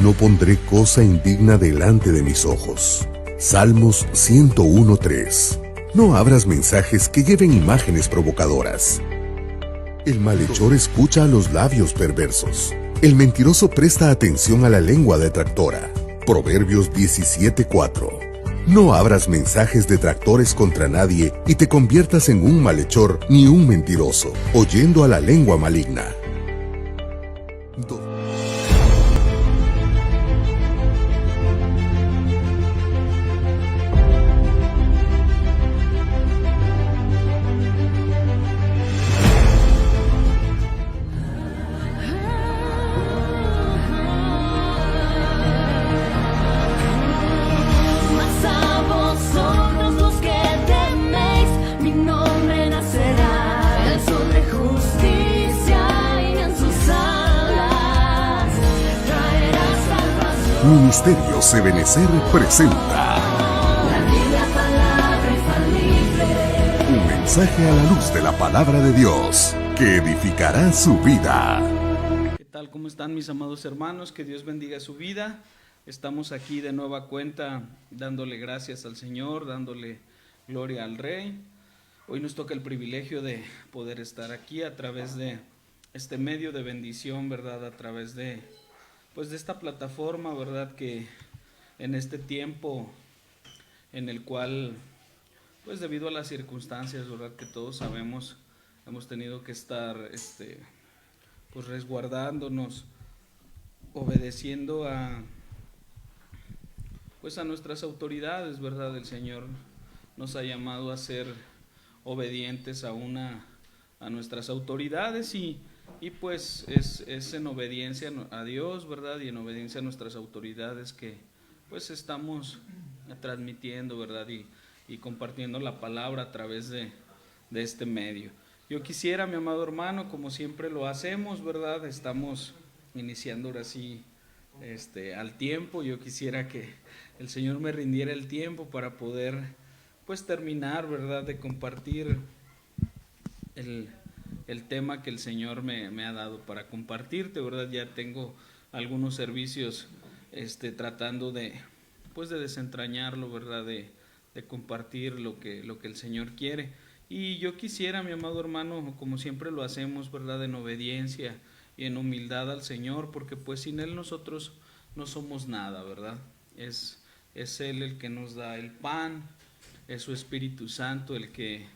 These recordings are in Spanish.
No pondré cosa indigna delante de mis ojos. Salmos 101:3. No abras mensajes que lleven imágenes provocadoras. El malhechor escucha a los labios perversos. El mentiroso presta atención a la lengua detractora. Proverbios 17:4. No abras mensajes detractores contra nadie y te conviertas en un malhechor ni un mentiroso, oyendo a la lengua maligna. Ministerio Ebenecer presenta un mensaje a la luz de la palabra de Dios que edificará su vida. ¿Qué tal? ¿Cómo están mis amados hermanos? Que Dios bendiga su vida. Estamos aquí de nueva cuenta dándole gracias al Señor, dándole gloria al Rey. Hoy nos toca el privilegio de poder estar aquí a través de este medio de bendición, ¿verdad? A través de esta plataforma, ¿verdad? Que en este tiempo en el cual, pues debido a las circunstancias, ¿verdad? Que todos sabemos, hemos tenido que estar, pues resguardándonos, obedeciendo a nuestras autoridades, ¿verdad? El Señor nos ha llamado a ser obedientes a nuestras autoridades y pues es en obediencia a Dios, ¿verdad? Y en obediencia a nuestras autoridades que pues estamos transmitiendo, ¿verdad? Y compartiendo la palabra a través de este medio. Yo quisiera, mi amado hermano, como siempre lo hacemos, ¿verdad? Estamos iniciando ahora sí al tiempo. Yo quisiera que el Señor me rindiera el tiempo para poder pues terminar, ¿verdad? De compartir el tema que el Señor me ha dado para compartirte, ¿verdad? Ya tengo algunos servicios tratando de desentrañarlo, ¿verdad? De compartir lo que el Señor quiere. Y yo quisiera, mi amado hermano, como siempre lo hacemos, ¿verdad? En obediencia y en humildad al Señor, porque pues sin Él nosotros no somos nada, ¿verdad? Es Él el que nos da el pan, es su Espíritu Santo el que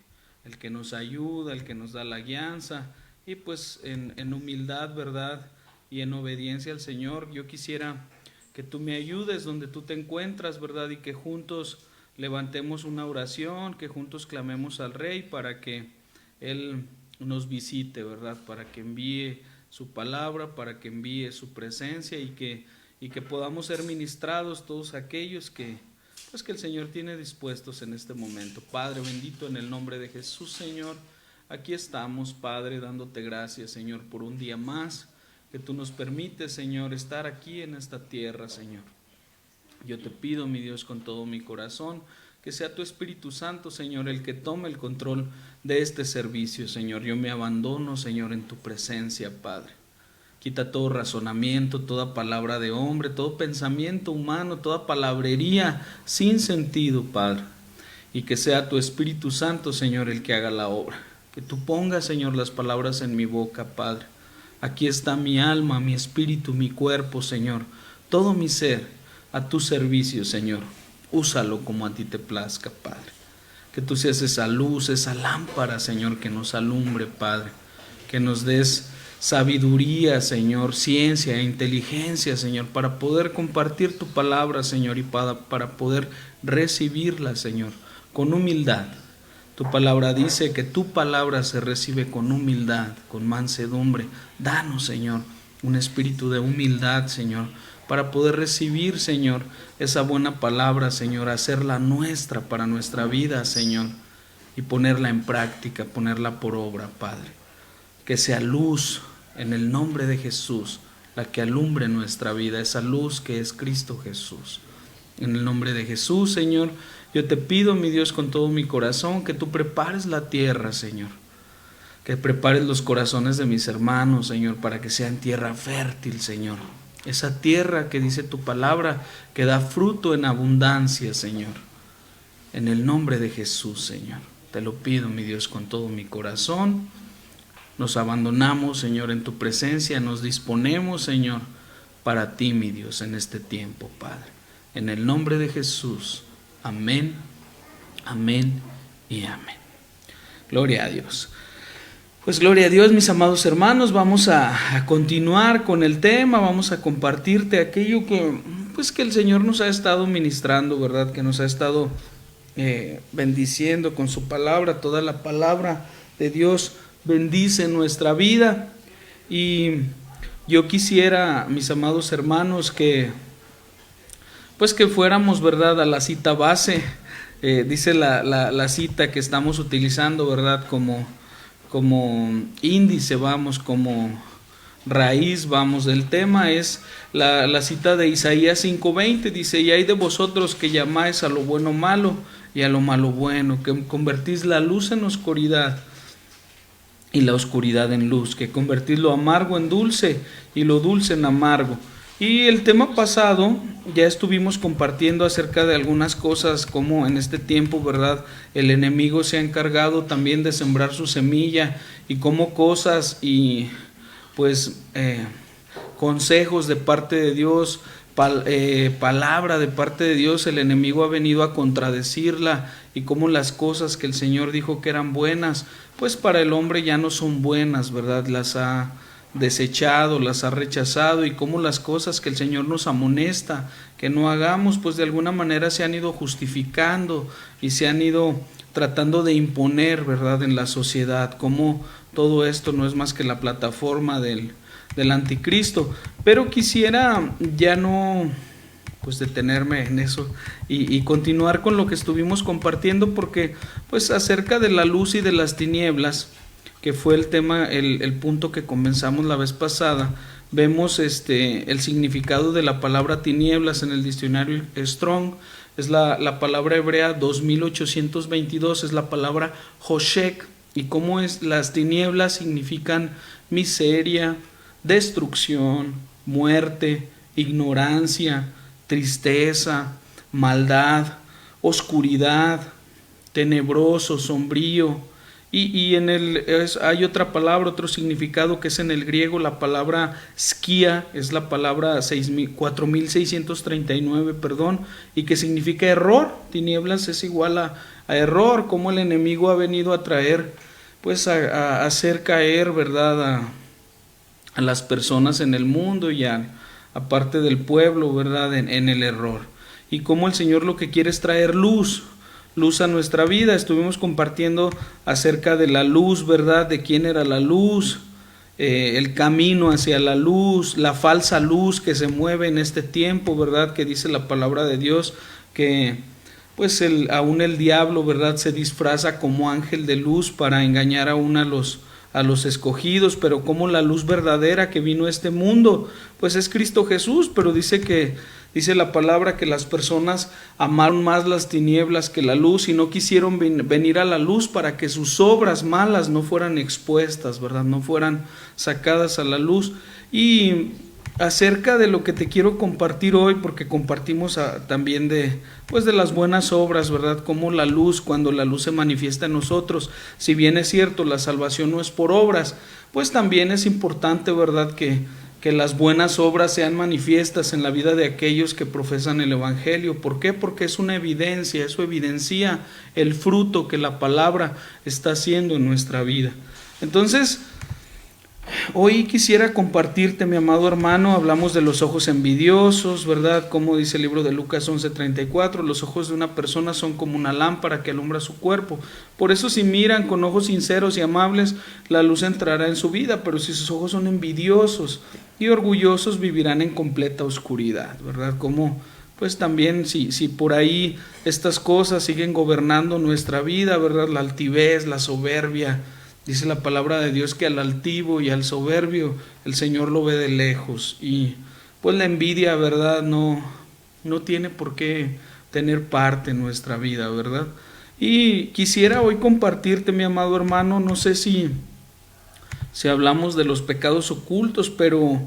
nos ayuda, el que nos da la guianza, y pues en humildad, ¿verdad? Y en obediencia al Señor, yo quisiera que tú me ayudes donde tú te encuentras, ¿verdad? Y que juntos levantemos una oración, que juntos clamemos al Rey para que Él nos visite, ¿verdad? Para que envíe su palabra, para que envíe su presencia y que podamos ser ministrados todos aquellos que el Señor tiene dispuestos en este momento. Padre bendito, en el nombre de Jesús, Señor, aquí estamos, Padre, dándote gracias, Señor, por un día más que tú nos permites, Señor, estar aquí en esta tierra, Señor. Yo te pido, mi Dios, con todo mi corazón, que sea tu Espíritu Santo, Señor, el que tome el control de este servicio, Señor. Yo me abandono, Señor, en tu presencia, Padre. Quita todo razonamiento, toda palabra de hombre, todo pensamiento humano, toda palabrería sin sentido, Padre. Y que sea tu Espíritu Santo, Señor, el que haga la obra. Que tú pongas, Señor, las palabras en mi boca, Padre. Aquí está mi alma, mi espíritu, mi cuerpo, Señor. Todo mi ser a tu servicio, Señor. Úsalo como a ti te plazca, Padre. Que tú seas esa luz, esa lámpara, Señor, que nos alumbre, Padre. Que nos des sabiduría, Señor, ciencia e inteligencia, Señor, para poder compartir tu palabra, Señor, y para poder recibirla, Señor, con humildad. Tu palabra dice que tu palabra se recibe con humildad, con mansedumbre. Danos, Señor, un espíritu de humildad, Señor, para poder recibir, Señor, esa buena palabra, Señor, hacerla nuestra para nuestra vida, Señor, y ponerla en práctica, ponerla por obra, Padre. Que sea luz en el nombre de Jesús, la que alumbre nuestra vida, esa luz que es Cristo Jesús. En el nombre de Jesús, Señor, yo te pido, mi Dios, con todo mi corazón, que tú prepares la tierra, Señor. Que prepares los corazones de mis hermanos, Señor, para que sean tierra fértil, Señor. esa tierra que dice tu palabra, que da fruto en abundancia, Señor. En el nombre de Jesús, Señor, te lo pido, mi Dios, con todo mi corazón. Nos abandonamos, Señor, en tu presencia, nos disponemos, Señor, para ti, mi Dios, en este tiempo, Padre. En el nombre de Jesús, amén, amén y amén. Gloria a Dios. Pues gloria a Dios, mis amados hermanos, vamos a continuar con el tema, vamos a compartirte aquello que, pues, que el Señor nos ha estado ministrando, ¿verdad? Que nos ha estado bendiciendo con su palabra. Toda la palabra de Dios bendice nuestra vida. Y yo quisiera, mis amados hermanos, que pues que fuéramos, ¿verdad?, a la cita base. Dice la cita que estamos utilizando, ¿verdad?, como índice, vamos, como raíz, vamos, del tema es la cita de Isaías 5:20. Dice: y hay de vosotros que llamáis a lo bueno malo y a lo malo bueno, que convertís la luz en oscuridad y la oscuridad en luz, que convertís lo amargo en dulce y lo dulce en amargo. Y el tema pasado ya estuvimos compartiendo acerca de algunas cosas, como en este tiempo, ¿verdad?, el enemigo se ha encargado también de sembrar su semilla, y cómo cosas y pues consejos de parte de Dios, palabra de parte de Dios, el enemigo ha venido a contradecirla, y cómo las cosas que el Señor dijo que eran buenas, pues para el hombre ya no son buenas, ¿verdad? Las ha desechado, las ha rechazado, y cómo las cosas que el Señor nos amonesta que no hagamos, pues de alguna manera se han ido justificando y se han ido tratando de imponer, ¿verdad?, en la sociedad. Cómo todo esto no es más que la plataforma del anticristo. Pero quisiera ya no pues detenerme en eso y continuar con lo que estuvimos compartiendo, porque pues acerca de la luz y de las tinieblas, que fue el tema, el punto que comenzamos la vez pasada, vemos el significado de la palabra tinieblas en el diccionario Strong. Es la palabra hebrea 2822, es la palabra Hoshek, y cómo es las tinieblas significan miseria, destrucción, muerte, ignorancia, tristeza, maldad, oscuridad, tenebroso, sombrío. Y hay otra palabra, otro significado, que es en el griego la palabra skia, es la palabra 4639, y que significa error. Tinieblas es igual a error, como el enemigo ha venido a traer, pues a hacer caer, ¿verdad?, a las personas en el mundo y aparte del pueblo, ¿verdad?, en el error. Y como el Señor lo que quiere es traer luz a nuestra vida. Estuvimos compartiendo acerca de la luz, ¿verdad?, de quién era la luz, el camino hacia la luz, la falsa luz que se mueve en este tiempo, ¿verdad?, que dice la palabra de Dios que pues aún el diablo, ¿verdad?, se disfraza como ángel de luz para engañar aún a los escogidos. Pero como la luz verdadera que vino a este mundo, pues es Cristo Jesús. Pero dice la palabra que las personas amaron más las tinieblas que la luz, y no quisieron venir a la luz para que sus obras malas no fueran expuestas, ¿verdad?, no fueran sacadas a la luz. Y acerca de lo que te quiero compartir hoy, porque compartimos también de las buenas obras, ¿verdad?, como la luz, cuando la luz se manifiesta en nosotros, si bien es cierto la salvación no es por obras, pues también es importante, ¿verdad?, que las buenas obras sean manifiestas en la vida de aquellos que profesan el evangelio. ¿Por qué? Porque es una evidencia, eso evidencia el fruto que la palabra está haciendo en nuestra vida. Entonces, hoy quisiera compartirte, mi amado hermano, hablamos de los ojos envidiosos, ¿verdad? Como dice el libro de Lucas 11:34, los ojos de una persona son como una lámpara que alumbra su cuerpo. Por eso, si miran con ojos sinceros y amables, la luz entrará en su vida, pero si sus ojos son envidiosos y orgullosos, vivirán en completa oscuridad, ¿verdad? Como pues también si por ahí estas cosas siguen gobernando nuestra vida, ¿verdad? La altivez, la soberbia. Dice la palabra de Dios que al altivo y al soberbio el Señor lo ve de lejos. Y pues la envidia, ¿verdad?, no tiene por qué tener parte en nuestra vida, ¿verdad? Y quisiera hoy compartirte, mi amado hermano, no sé si hablamos de los pecados ocultos, pero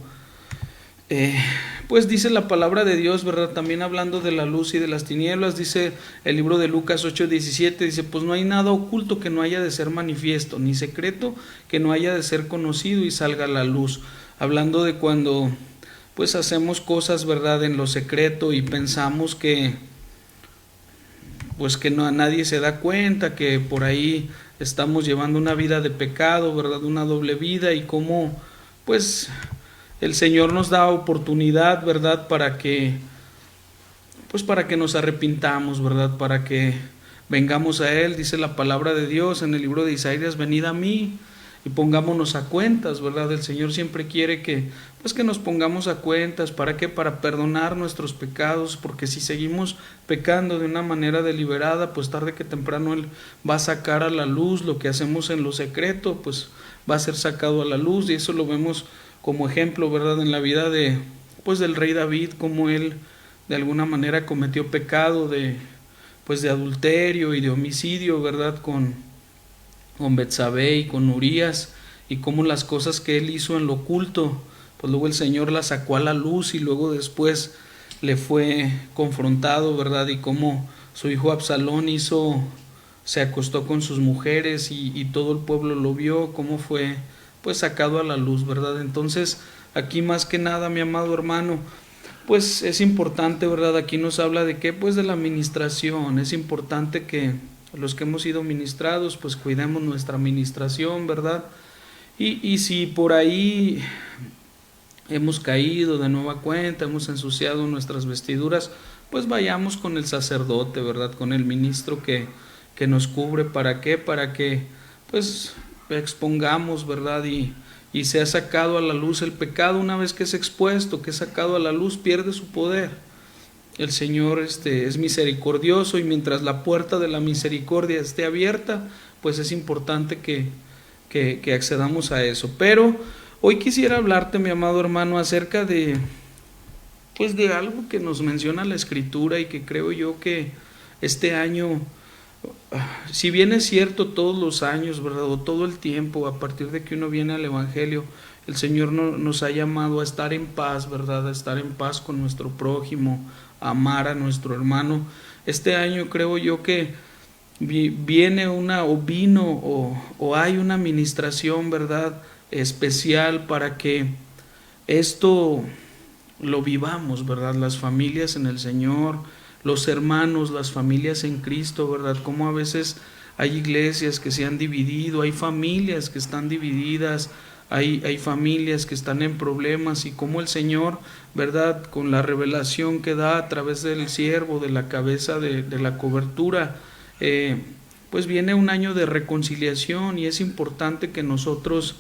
pues dice la palabra de Dios, ¿verdad? También hablando de la luz y de las tinieblas, dice el libro de Lucas 8:17, dice, pues no hay nada oculto que no haya de ser manifiesto, ni secreto que no haya de ser conocido y salga a la luz. Hablando de cuando pues hacemos cosas, ¿verdad?, en lo secreto y pensamos que pues que no, nadie se da cuenta, que por ahí estamos llevando una vida de pecado, ¿verdad?, una doble vida, y cómo pues el Señor nos da oportunidad, ¿verdad?, para que nos arrepintamos, ¿verdad?, para que vengamos a Él. Dice la palabra de Dios en el libro de Isaías, venid a mí y pongámonos a cuentas, ¿verdad? El Señor siempre quiere que nos pongamos a cuentas. ¿Para qué? Para perdonar nuestros pecados, porque si seguimos pecando de una manera deliberada, pues tarde que temprano Él va a sacar a la luz lo que hacemos en lo secreto, pues va a ser sacado a la luz, y eso lo vemos como ejemplo, ¿verdad?, en la vida de del rey David, como él de alguna manera cometió pecado de adulterio y de homicidio, ¿verdad?, con Betsabé y con Urías, y cómo las cosas que él hizo en lo oculto, pues luego el Señor las sacó a la luz, y luego después le fue confrontado, ¿verdad?, y cómo su hijo Absalón se acostó con sus mujeres, y todo el pueblo lo vio, cómo fue sacado a la luz, ¿verdad? Entonces aquí más que nada, mi amado hermano, pues es importante, ¿verdad? Aquí nos habla de qué, pues de la administración. Es importante que los que hemos sido ministrados, pues cuidemos nuestra administración, ¿verdad? Y si por ahí hemos caído de nueva cuenta, hemos ensuciado nuestras vestiduras, pues vayamos con el sacerdote, ¿verdad?, con el ministro que nos cubre. ¿Para qué? Para que pues expongamos, ¿verdad?, y sea sacado a la luz el pecado. Una vez que es expuesto, que es sacado a la luz, pierde su poder. El Señor es misericordioso, y mientras la puerta de la misericordia esté abierta, pues es importante que accedamos a eso. Pero hoy quisiera hablarte, mi amado hermano, acerca de algo que nos menciona la Escritura, y que creo yo que este año, si bien es cierto todos los años, ¿verdad?, o todo el tiempo, a partir de que uno viene al Evangelio, el Señor nos ha llamado a estar en paz, ¿verdad?, a estar en paz con nuestro prójimo, a amar a nuestro hermano. Este año creo yo que viene o hay una administración, ¿verdad?, especial para que esto lo vivamos, ¿verdad?, las familias en el Señor, los hermanos, las familias en Cristo, ¿verdad?, como a veces hay iglesias que se han dividido, hay familias que están divididas, hay familias que están en problemas, y como el Señor, ¿verdad?, con la revelación que da a través del siervo, de la cabeza de la cobertura, pues viene un año de reconciliación, y es importante que nosotros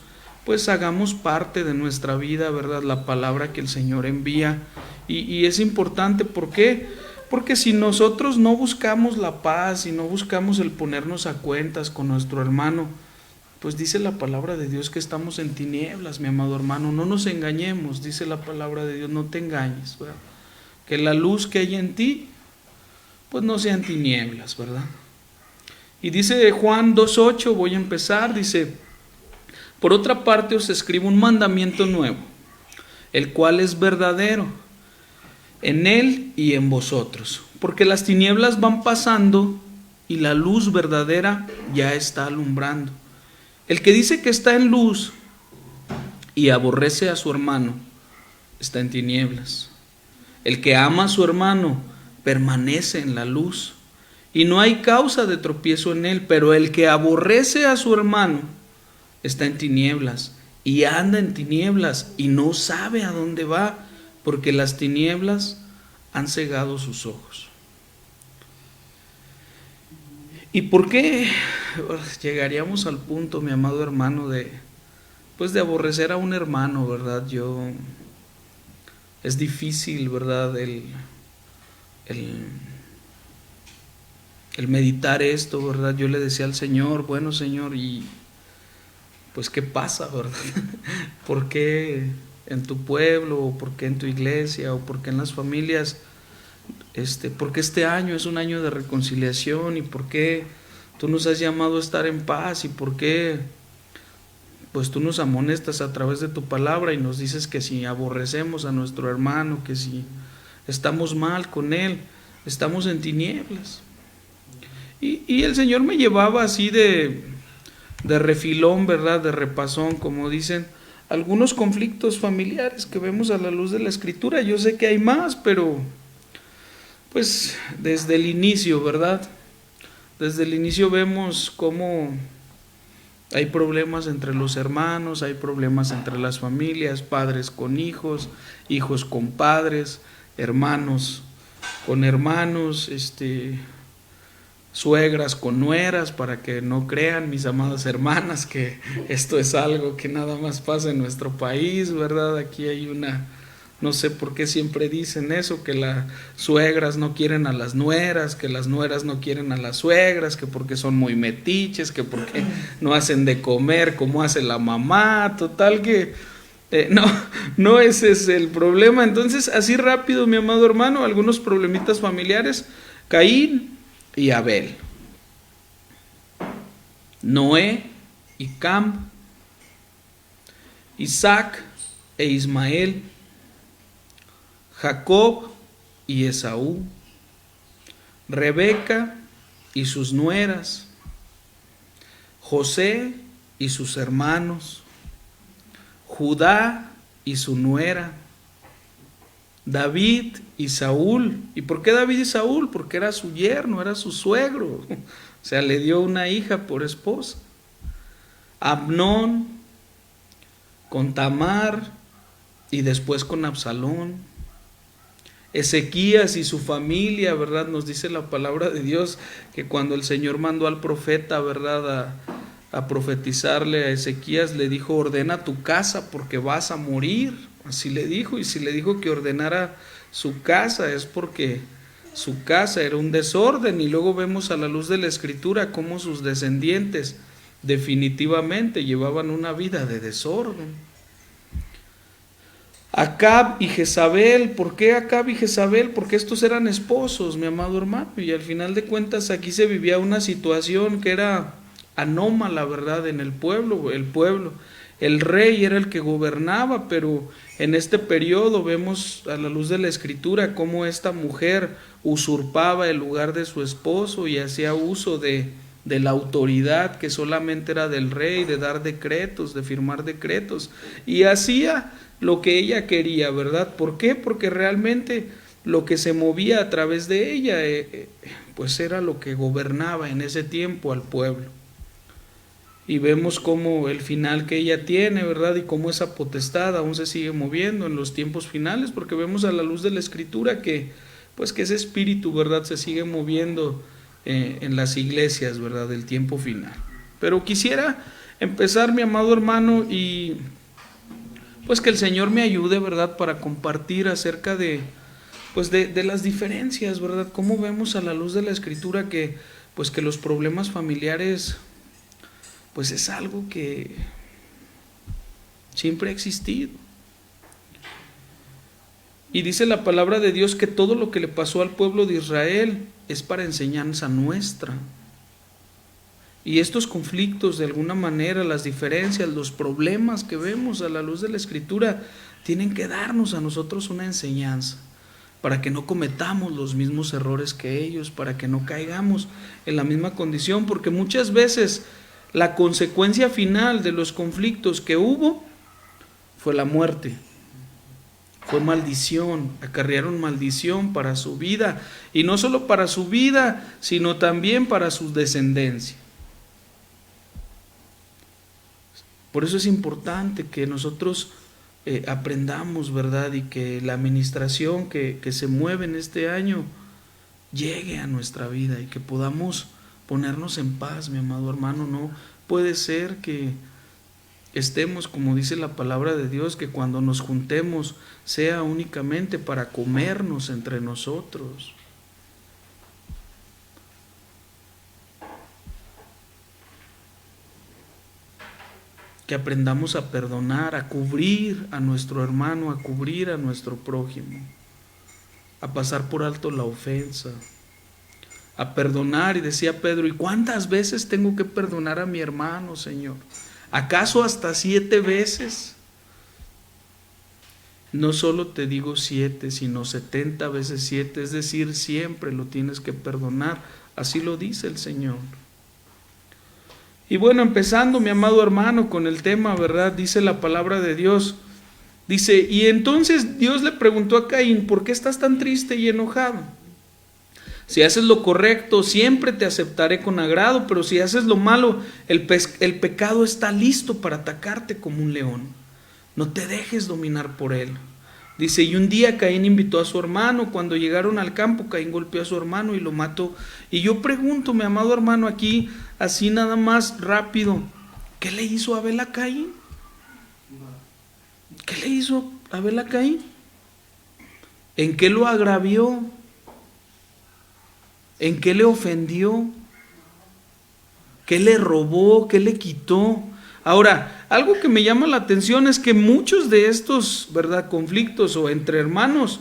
pues hagamos parte de nuestra vida, ¿verdad?, la palabra que el Señor envía. Y es importante, ¿por qué? Porque si nosotros no buscamos la paz y no buscamos el ponernos a cuentas con nuestro hermano, pues dice la palabra de Dios que estamos en tinieblas, mi amado hermano. No nos engañemos, dice la palabra de Dios, no te engañes, ¿verdad?, que la luz que hay en ti pues no sean tinieblas, ¿verdad? Y dice Juan 2:8, voy a empezar, dice: por otra parte os escribo un mandamiento nuevo, el cual es verdadero en él y en vosotros, porque las tinieblas van pasando y la luz verdadera ya está alumbrando. El que dice que está en luz y aborrece a su hermano está en tinieblas. El que ama a su hermano permanece en la luz, y no hay causa de tropiezo en él. Pero el que aborrece a su hermano está en tinieblas, y anda en tinieblas, y no sabe a dónde va, porque las tinieblas han cegado sus ojos. ¿Y por qué llegaríamos al punto, mi amado hermano, de aborrecer a un hermano, ¿verdad? Es difícil, ¿verdad?, el meditar esto, ¿verdad? Yo le decía al Señor, bueno, Señor, y pues ¿qué pasa, verdad? ¿Por qué en tu pueblo, o por qué en tu iglesia, o por qué en las familias, por qué este año es un año de reconciliación, y por qué tú nos has llamado a estar en paz, y por qué pues tú nos amonestas a través de tu palabra y nos dices que si aborrecemos a nuestro hermano, que si estamos mal con él, estamos en tinieblas. Y el Señor me llevaba así de refilón, ¿verdad? De repasón, como dicen, algunos conflictos familiares que vemos a la luz de la Escritura. Yo sé que hay más, pero pues desde el inicio, ¿verdad? Desde el inicio vemos cómo hay problemas entre los hermanos, hay problemas entre las familias, padres con hijos, hijos con padres, hermanos con hermanos, suegras con nueras, para que no crean, mis amadas hermanas, que esto es algo que nada más pasa en nuestro país, ¿verdad? Aquí hay no sé por qué siempre dicen eso, que las suegras no quieren a las nueras, que las nueras no quieren a las suegras, que porque son muy metiches, que porque no hacen de comer como hace la mamá, total que no ese es el problema. Entonces, así rápido, mi amado hermano, algunos problemitas familiares: Caín y Abel, Noé y Cam, Isaac e Ismael, Jacob y Esaú, Rebeca y sus nueras, José y sus hermanos, Judá y su nuera, David y Saúl. ¿Y por qué David y Saúl? Porque era su yerno, era su suegro. O sea, le dio una hija por esposa. Amnón con Tamar y después con Absalón. Ezequías y su familia, ¿verdad? Nos dice la palabra de Dios que cuando el Señor mandó al profeta, ¿verdad?, a profetizarle a Ezequías, le dijo: ordena tu casa porque vas a morir. Así le dijo. Y si le dijo que ordenara su casa, es porque su casa era un desorden. Y luego vemos a la luz de la Escritura cómo sus descendientes definitivamente llevaban una vida de desorden. Acab y Jezabel. ¿Por qué Acab y Jezabel? Porque estos eran esposos, mi amado hermano, y al final de cuentas aquí se vivía una situación que era anómala, ¿verdad? En el pueblo, el rey era el que gobernaba, pero en este periodo vemos a la luz de la Escritura cómo esta mujer usurpaba el lugar de su esposo y hacía uso de la autoridad que solamente era del rey, de dar decretos, de firmar decretos, y hacía lo que ella quería, ¿verdad? ¿Por qué? Porque realmente lo que se movía a través de ella, pues era lo que gobernaba en ese tiempo al pueblo. Y vemos cómo el final que ella tiene, ¿verdad? Y cómo esa potestad aún se sigue moviendo en los tiempos finales, porque vemos a la luz de la Escritura que, pues, que ese espíritu, ¿verdad?, se sigue moviendo en las iglesias, ¿verdad?, del tiempo final. Pero quisiera empezar, mi amado hermano, y pues que el Señor me ayude, ¿verdad?, para compartir acerca de las diferencias, ¿verdad? Cómo vemos a la luz de la Escritura que, pues, que los problemas familiares, pues es algo que siempre ha existido. Y dice la palabra de Dios que todo lo que le pasó al pueblo de Israel es para enseñanza nuestra. Y estos conflictos, de alguna manera, las diferencias, los problemas que vemos a la luz de la Escritura, tienen que darnos a nosotros una enseñanza, para que no cometamos los mismos errores que ellos, para que no caigamos en la misma condición, porque muchas veces la consecuencia final de los conflictos que hubo fue la muerte, fue maldición, acarrearon maldición para su vida, y no solo para su vida, sino también para su descendencia. Por eso es importante que nosotros aprendamos, ¿verdad?, y que la administración que se mueve en este año llegue a nuestra vida y que podamos ponernos en paz, mi amado hermano. No puede ser que estemos, como dice la palabra de Dios, que cuando nos juntemos sea únicamente para comernos entre nosotros. Que aprendamos a perdonar, a cubrir a nuestro hermano, a cubrir a nuestro prójimo, a pasar por alto la ofensa, a perdonar. Y decía Pedro: ¿y cuántas veces tengo que perdonar a mi hermano, Señor? ¿Acaso hasta 7 veces? No solo te digo 7, sino 70 veces 7, es decir, siempre lo tienes que perdonar. Así lo dice el Señor. Y bueno, empezando, mi amado hermano, con el tema, ¿verdad? Dice la palabra de Dios. Dice, y entonces Dios le preguntó a Caín, ¿por qué estás tan triste y enojado? Si haces lo correcto, siempre te aceptaré con agrado, pero si haces lo malo, el pecado está listo para atacarte como un león. No te dejes dominar por él. Dice, y un día Caín invitó a su hermano. Cuando llegaron al campo, Caín golpeó a su hermano y lo mató. Y yo pregunto, mi amado hermano, aquí, así nada más rápido, ¿qué le hizo Abel a Caín? ¿Qué le hizo Abel a Caín? ¿En qué lo agravió? ¿En qué le ofendió? ¿Qué le robó? ¿Qué le quitó? Ahora, algo que me llama la atención es que muchos de estos, ¿verdad?, conflictos o entre hermanos,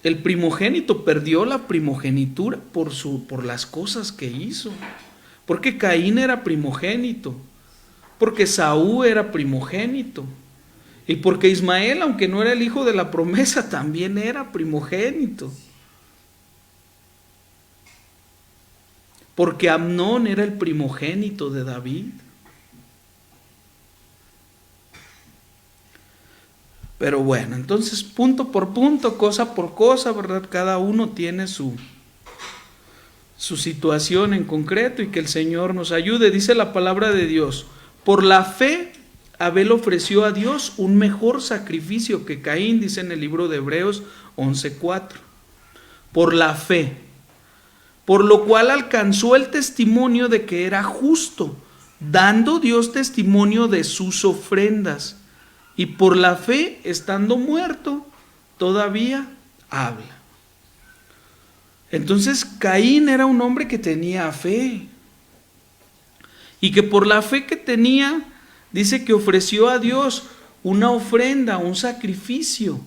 el primogénito perdió la primogenitura por las cosas que hizo. Porque Caín era primogénito, porque Saúl era primogénito, y porque Ismael, aunque no era el hijo de la promesa, también era primogénito. Porque Amnón era el primogénito de David. Pero bueno, entonces punto por punto, cosa por cosa, ¿verdad? Cada uno tiene su situación en concreto y que el Señor nos ayude. Dice la palabra de Dios, por la fe Abel ofreció a Dios un mejor sacrificio que Caín, dice en el libro de Hebreos 11:4. Por la fe, por lo cual alcanzó el testimonio de que era justo, dando Dios testimonio de sus ofrendas. Y por la fe, estando muerto, todavía habla. Entonces Caín era un hombre que tenía fe. Y que por la fe que tenía, dice que ofreció a Dios una ofrenda, un sacrificio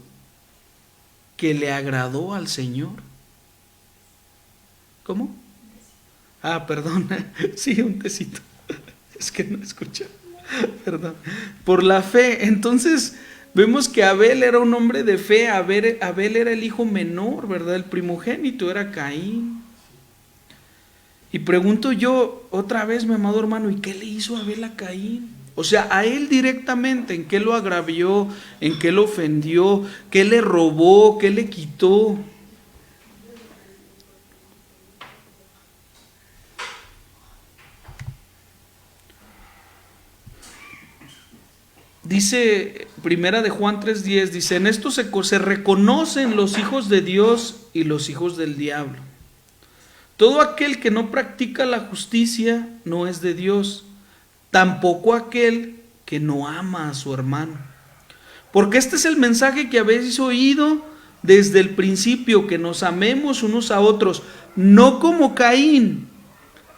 que le agradó al Señor. ¿Cómo? Perdón. Sí, un tecito. Es que no escuché. Perdón. Por la fe. Entonces vemos que Abel era un hombre de fe. Abel era el hijo menor, ¿verdad? El primogénito era Caín. Y pregunto yo otra vez, mi amado hermano, ¿y qué le hizo Abel a Caín? O sea, a él directamente, ¿en qué lo agravió? ¿En qué lo ofendió? ¿Qué le robó? ¿Qué le quitó? Dice Primera de Juan 3:10, dice, en esto se reconocen los hijos de Dios y los hijos del diablo. Todo aquel que no practica la justicia no es de Dios, tampoco aquel que no ama a su hermano. Porque este es el mensaje que habéis oído desde el principio, que nos amemos unos a otros, no como Caín,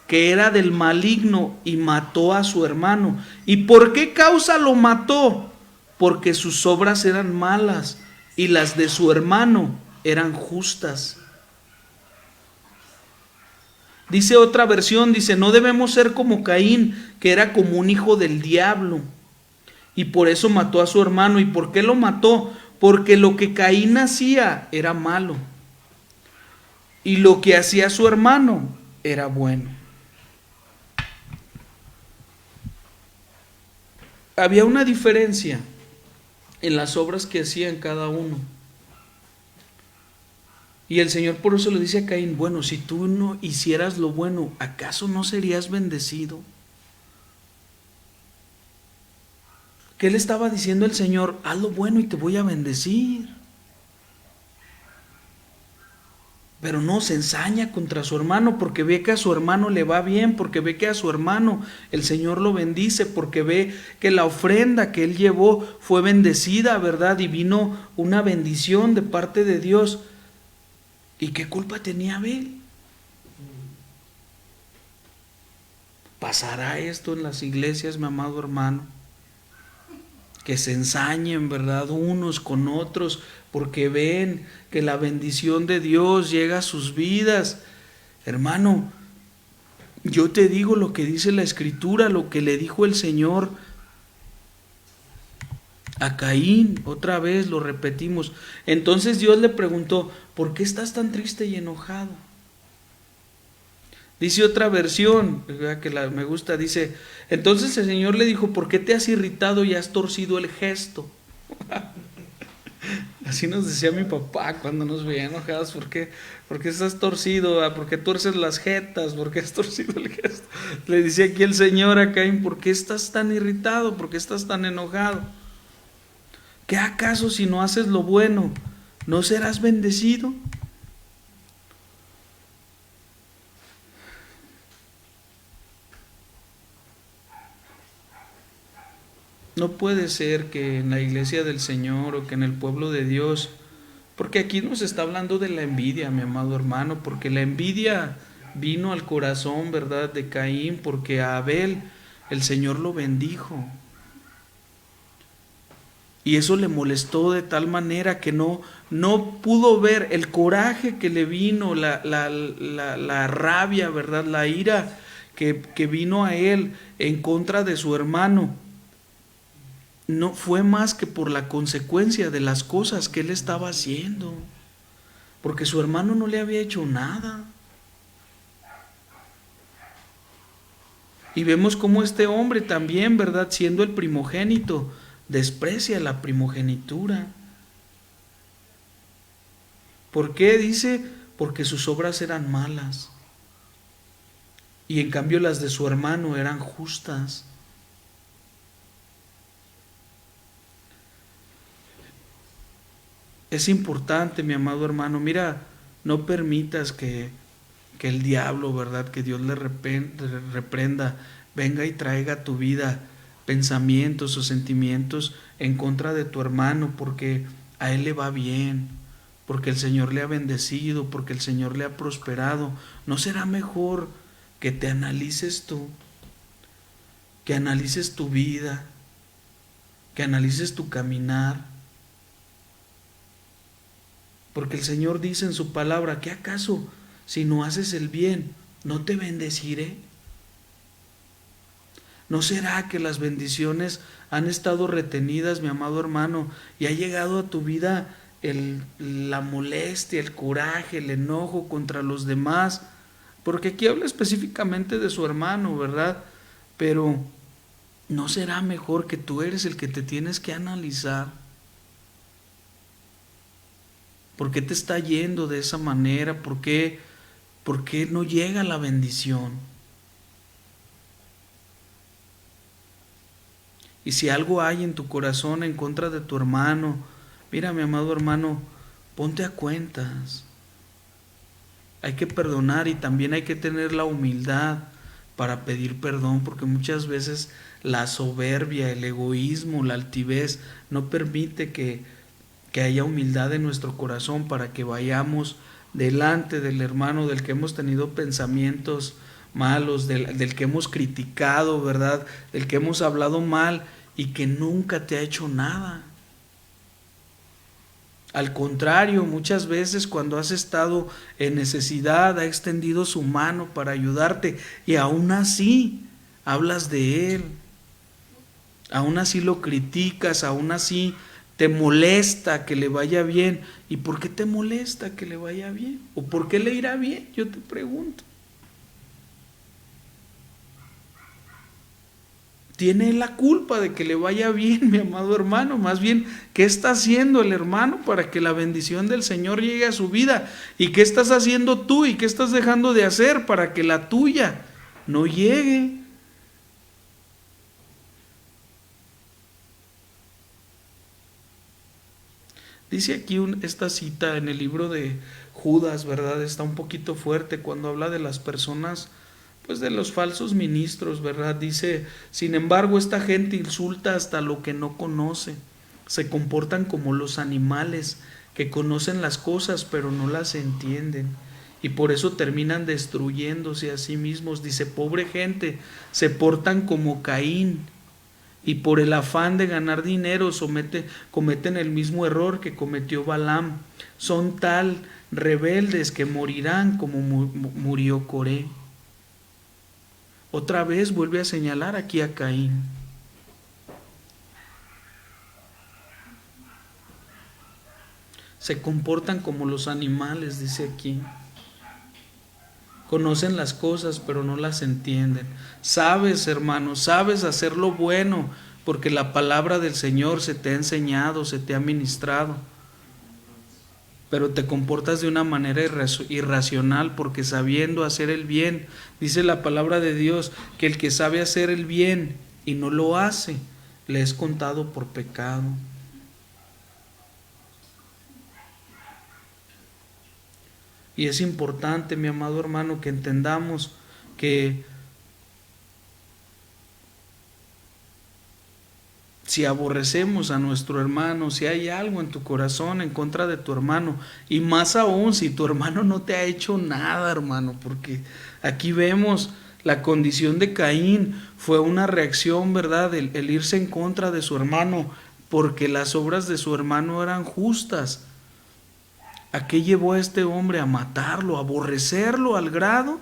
que era del maligno y mató a su hermano. ¿Y por qué causa lo mató? Porque sus obras eran malas y las de su hermano eran justas. Dice otra versión, dice, no debemos ser como Caín, que era como un hijo del diablo, y por eso mató a su hermano. ¿Y por qué lo mató? Porque lo que Caín hacía era malo, y lo que hacía su hermano era bueno. Había una diferencia en las obras que hacían cada uno. Y el Señor por eso le dice a Caín, bueno, si tú no hicieras lo bueno, ¿acaso no serías bendecido? ¿Qué le estaba diciendo el Señor? Haz lo bueno y te voy a bendecir. Pero no, se ensaña contra su hermano porque ve que a su hermano le va bien, porque ve que a su hermano el Señor lo bendice, porque ve que la ofrenda que él llevó fue bendecida, ¿verdad? Y vino una bendición de parte de Dios. ¿Y qué culpa tenía Abel? ¿Pasará esto en las iglesias, mi amado hermano? Que se ensañen, ¿verdad?, unos con otros, porque ven que la bendición de Dios llega a sus vidas. Hermano, yo te digo lo que dice la Escritura, lo que le dijo el Señor a Caín, otra vez lo repetimos. Entonces Dios le preguntó, ¿por qué estás tan triste y enojado? Dice otra versión, que me gusta, dice, entonces el Señor le dijo, ¿por qué te has irritado y has torcido el gesto? Así nos decía mi papá cuando nos veía enojados, ¿por qué estás torcido? ¿Por qué tuerces las jetas? ¿Por qué has torcido el gesto? Le dice aquí el Señor a Caín, ¿por qué estás tan irritado? ¿Por qué estás tan enojado? ¿Qué acaso si no haces lo bueno, no serás bendecido? No puede ser que en la iglesia del Señor o que en el pueblo de Dios, porque aquí nos está hablando de la envidia, mi amado hermano, porque la envidia vino al corazón, ¿verdad?, de Caín, porque a Abel el Señor lo bendijo. Y eso le molestó de tal manera que no pudo ver el coraje que le vino, la rabia, ¿verdad?, la ira que vino a él en contra de su hermano. No fue más que por la consecuencia de las cosas que él estaba haciendo, porque su hermano no le había hecho nada. Y vemos cómo este hombre también, ¿verdad?, siendo el primogénito, desprecia la primogenitura. ¿Por qué? Dice, porque sus obras eran malas y en cambio las de su hermano eran justas. Es importante, mi amado hermano, mira, no permitas que el diablo, ¿verdad?, que Dios le reprenda, venga y traiga a tu vida pensamientos o sentimientos en contra de tu hermano, porque a él le va bien, porque el Señor le ha bendecido, porque el Señor le ha prosperado. ¿No será mejor que te analices tú, que analices tu vida, que analices tu caminar? Porque el Señor dice en su palabra, ¿qué acaso si no haces el bien, no te bendeciré? ¿No será que las bendiciones han estado retenidas, mi amado hermano, y ha llegado a tu vida la molestia, el coraje, el enojo contra los demás? Porque aquí habla específicamente de su hermano, ¿verdad? Pero ¿no será mejor que tú eres el que te tienes que analizar? ¿Por qué te está yendo de esa manera? ¿Por qué no llega la bendición? Y si algo hay en tu corazón en contra de tu hermano, mira, mi amado hermano, ponte a cuentas. Hay que perdonar y también hay que tener la humildad para pedir perdón, porque muchas veces la soberbia, el egoísmo, la altivez no permite que haya humildad en nuestro corazón para que vayamos delante del hermano del que hemos tenido pensamientos malos, del que hemos criticado, ¿verdad?, del que hemos hablado mal y que nunca te ha hecho nada. Al contrario, muchas veces cuando has estado en necesidad ha extendido su mano para ayudarte y aún así hablas de él, aún así lo criticas, aún así te molesta que le vaya bien. ¿Y por qué te molesta que le vaya bien? ¿O por qué le irá bien? Yo te pregunto. Tiene la culpa de que le vaya bien, mi amado hermano. Más bien, ¿qué está haciendo el hermano para que la bendición del Señor llegue a su vida? ¿Y qué estás haciendo tú y qué estás dejando de hacer para que la tuya no llegue? Dice aquí esta cita en el libro de Judas, ¿verdad? Está un poquito fuerte cuando habla de las personas, pues de los falsos ministros, ¿verdad? Dice, sin embargo, esta gente insulta hasta lo que no conoce. Se comportan como los animales que conocen las cosas pero no las entienden. Y por eso terminan destruyéndose a sí mismos. Dice, pobre gente, se portan como Caín. Y por el afán de ganar dinero cometen el mismo error que cometió Balaam. Son tal rebeldes que morirán como murió Coré. Otra vez vuelve a señalar aquí a Caín. Se comportan como los animales, dice aquí. Conocen las cosas, pero no las entienden. Sabes, hermano, sabes hacer lo bueno, porque la palabra del Señor se te ha enseñado, se te ha ministrado. Pero te comportas de una manera irracional, porque sabiendo hacer el bien, dice la palabra de Dios, que el que sabe hacer el bien y no lo hace, le es contado por pecado. Y es importante, mi amado hermano, que entendamos que si aborrecemos a nuestro hermano, si hay algo en tu corazón en contra de tu hermano, y más aún si tu hermano no te ha hecho nada, hermano, porque aquí vemos la condición de Caín, fue una reacción, ¿verdad?, el irse en contra de su hermano, porque las obras de su hermano eran justas. ¿A qué llevó a este hombre? A matarlo, a aborrecerlo al grado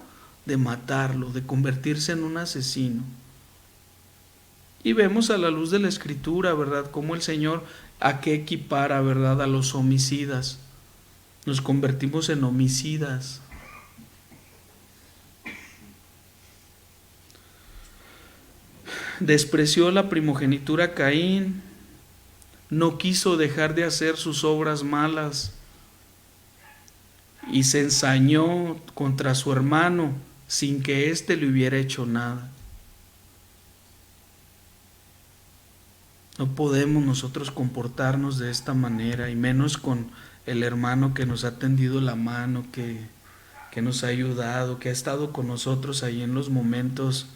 de matarlo, de convertirse en un asesino. Y vemos a la luz de la Escritura, ¿verdad?, cómo el Señor a qué equipara, ¿verdad?, a los homicidas. Nos convertimos en homicidas. Despreció la primogenitura Caín, no quiso dejar de hacer sus obras malas y se ensañó contra su hermano sin que éste le hubiera hecho nada. No podemos nosotros comportarnos de esta manera, y menos con el hermano que nos ha tendido la mano, que nos ha ayudado, que ha estado con nosotros ahí en los momentos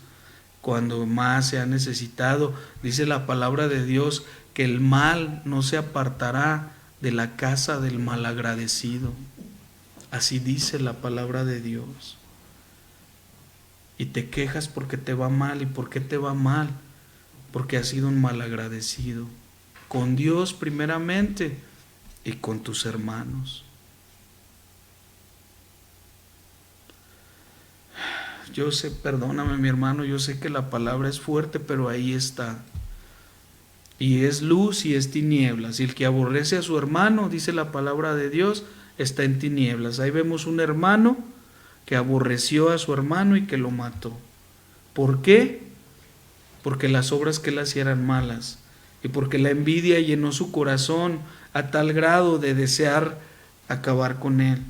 cuando más se ha necesitado. Dice la palabra de Dios que el mal no se apartará de la casa del malagradecido. Así dice la palabra de Dios. Y te quejas porque te va mal. ¿Y por qué te va mal? Porque has sido un malagradecido. Con Dios primeramente y con tus hermanos. Yo sé, perdóname mi hermano, yo sé que la palabra es fuerte, pero ahí está. Y es luz y es tinieblas. Y el que aborrece a su hermano, dice la palabra de Dios, está en tinieblas. Ahí vemos un hermano que aborreció a su hermano y que lo mató. ¿Por qué? Porque las obras que él hacía eran malas, y porque la envidia llenó su corazón a tal grado de desear acabar con él.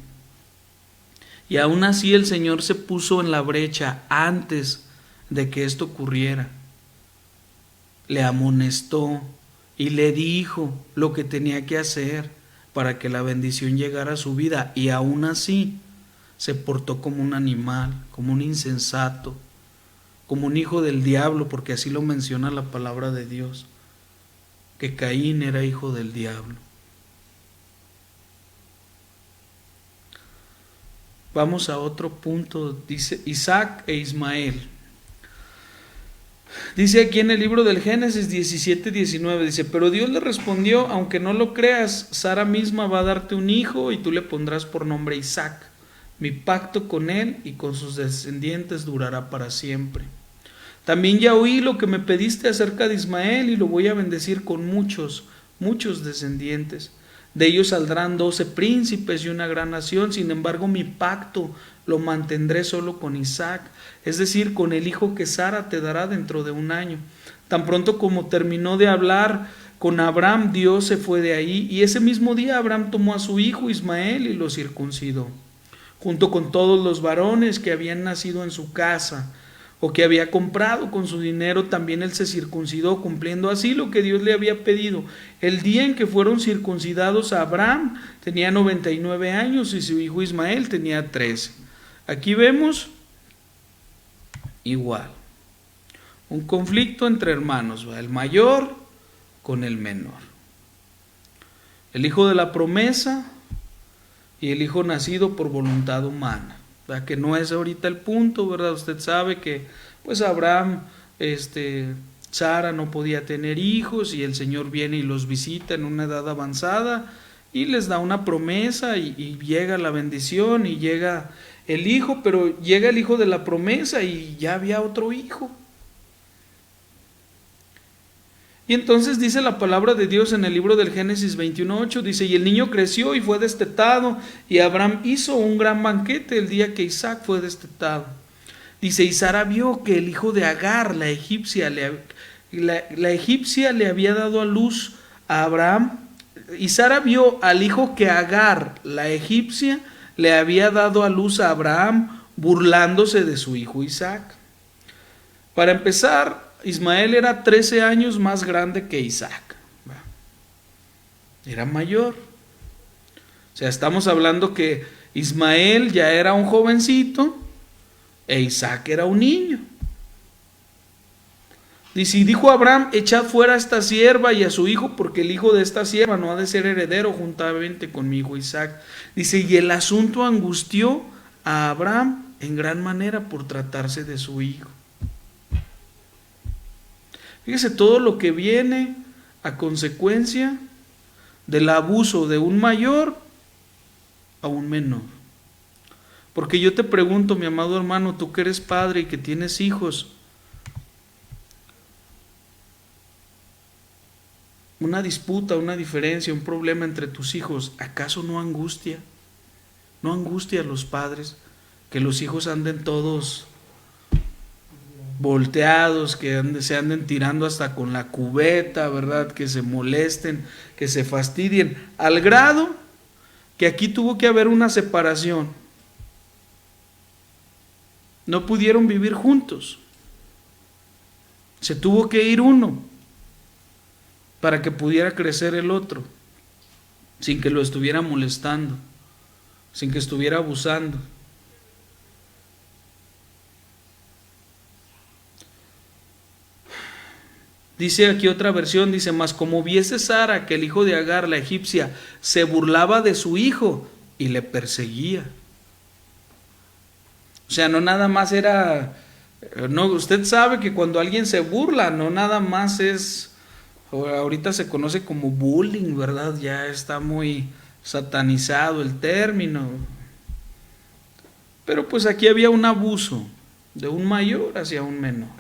Y aún así el Señor se puso en la brecha antes de que esto ocurriera. Le amonestó y le dijo lo que tenía que hacer para que la bendición llegara a su vida, y aún así se portó como un animal, como un insensato, como un hijo del diablo, porque así lo menciona la palabra de Dios, que Caín era hijo del diablo. Vamos a otro punto, dice Isaac e Ismael. Dice aquí en el libro del Génesis 17:19, dice: pero Dios le respondió: aunque no lo creas, Sara misma va a darte un hijo y tú le pondrás por nombre Isaac. Mi pacto con él y con sus descendientes durará para siempre. También ya oí lo que me pediste acerca de Ismael, y lo voy a bendecir con muchos descendientes. De ellos saldrán 12 príncipes y una gran nación. Sin embargo, mi pacto lo mantendré solo con Isaac, es decir, con el hijo que Sara te dará dentro de un año. Tan pronto como terminó de hablar con Abraham, Dios se fue de ahí, y ese mismo día Abraham tomó a su hijo Ismael y lo circuncidó, junto con todos los varones que habían nacido en su casa o que había comprado con su dinero. También él se circuncidó, cumpliendo así lo que Dios le había pedido. El día en que fueron circuncidados, Abraham tenía 99 años y su hijo Ismael tenía 13. Aquí vemos igual un conflicto entre hermanos, el mayor con el menor, el hijo de la promesa y el hijo nacido por voluntad humana. O sea, que no es ahorita el punto, ¿verdad? Usted sabe que pues Abraham, Sara no podía tener hijos, y el Señor viene y los visita en una edad avanzada y les da una promesa, y llega la bendición y llega el hijo, pero llega el hijo de la promesa y ya había otro hijo. Y entonces dice la palabra de Dios en el libro del Génesis 21:8, dice, y el niño creció y fue destetado, y Abraham hizo un gran banquete el día que Isaac fue destetado. Dice, y Sara vio que el hijo de Agar, la egipcia, la egipcia le había dado a luz a Abraham, y Sara vio al hijo que Agar, la egipcia, le había dado a luz a Abraham, burlándose de su hijo Isaac. Para empezar, Ismael era 13 años más grande que Isaac. Era mayor. O sea, estamos hablando que Ismael ya era un jovencito e Isaac era un niño. Dice, y dijo Abraham, echad fuera a esta sierva y a su hijo, porque el hijo de esta sierva no ha de ser heredero juntamente con mi hijo Isaac. Dice, y el asunto angustió a Abraham en gran manera por tratarse de su hijo. Fíjese todo lo que viene a consecuencia del abuso de un mayor a un menor. Porque yo te pregunto, mi amado hermano, tú que eres padre y que tienes hijos, una disputa, una diferencia, un problema entre tus hijos, ¿acaso no angustia? ¿No angustia a los padres que los hijos anden todos volteados, que se anden tirando hasta con la cubeta, ¿verdad? Que se molesten, que se fastidien, al grado que aquí tuvo que haber una separación. No pudieron vivir juntos. Se tuvo que ir uno para que pudiera crecer el otro, sin que lo estuviera molestando, sin que estuviera abusando. Dice aquí otra versión, dice, mas como viese Sara que el hijo de Agar, la egipcia, se burlaba de su hijo y le perseguía. O sea, no nada más era, no, usted sabe que cuando alguien se burla, no nada más es, ahorita se conoce como bullying, ¿verdad? Ya está muy satanizado el término. Pero pues aquí había un abuso de un mayor hacia un menor.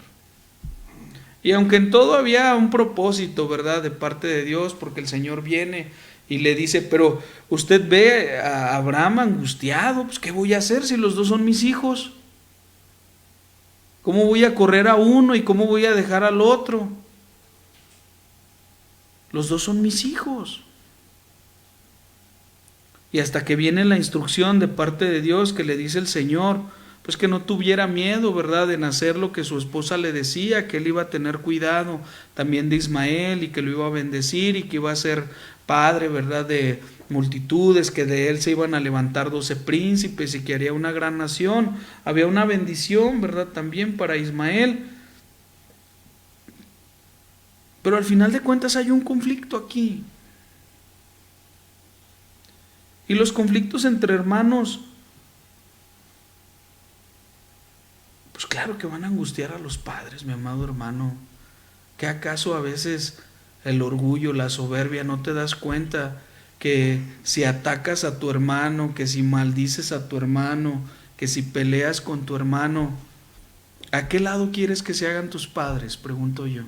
Y aunque en todo había un propósito, ¿verdad?, de parte de Dios, porque el Señor viene y le dice, pero usted ve a Abraham angustiado, pues ¿qué voy a hacer si los dos son mis hijos? ¿Cómo voy a correr a uno y cómo voy a dejar al otro? Los dos son mis hijos. Y hasta que viene la instrucción de parte de Dios que le dice el Señor, pues que no tuviera miedo, ¿verdad?, en hacer lo que su esposa le decía, que él iba a tener cuidado también de Ismael y que lo iba a bendecir y que iba a ser padre, ¿verdad?, de multitudes, que de él se iban a levantar 12 príncipes y que haría una gran nación. Había una bendición, ¿verdad?, también para Ismael. Pero al final de cuentas hay un conflicto aquí. Y los conflictos entre hermanos, pues claro que van a angustiar a los padres, mi amado hermano. ¿Qué acaso a veces el orgullo, la soberbia, no te das cuenta que si atacas a tu hermano, que si maldices a tu hermano, que si peleas con tu hermano, ¿a qué lado quieres que se hagan tus padres?, pregunto yo.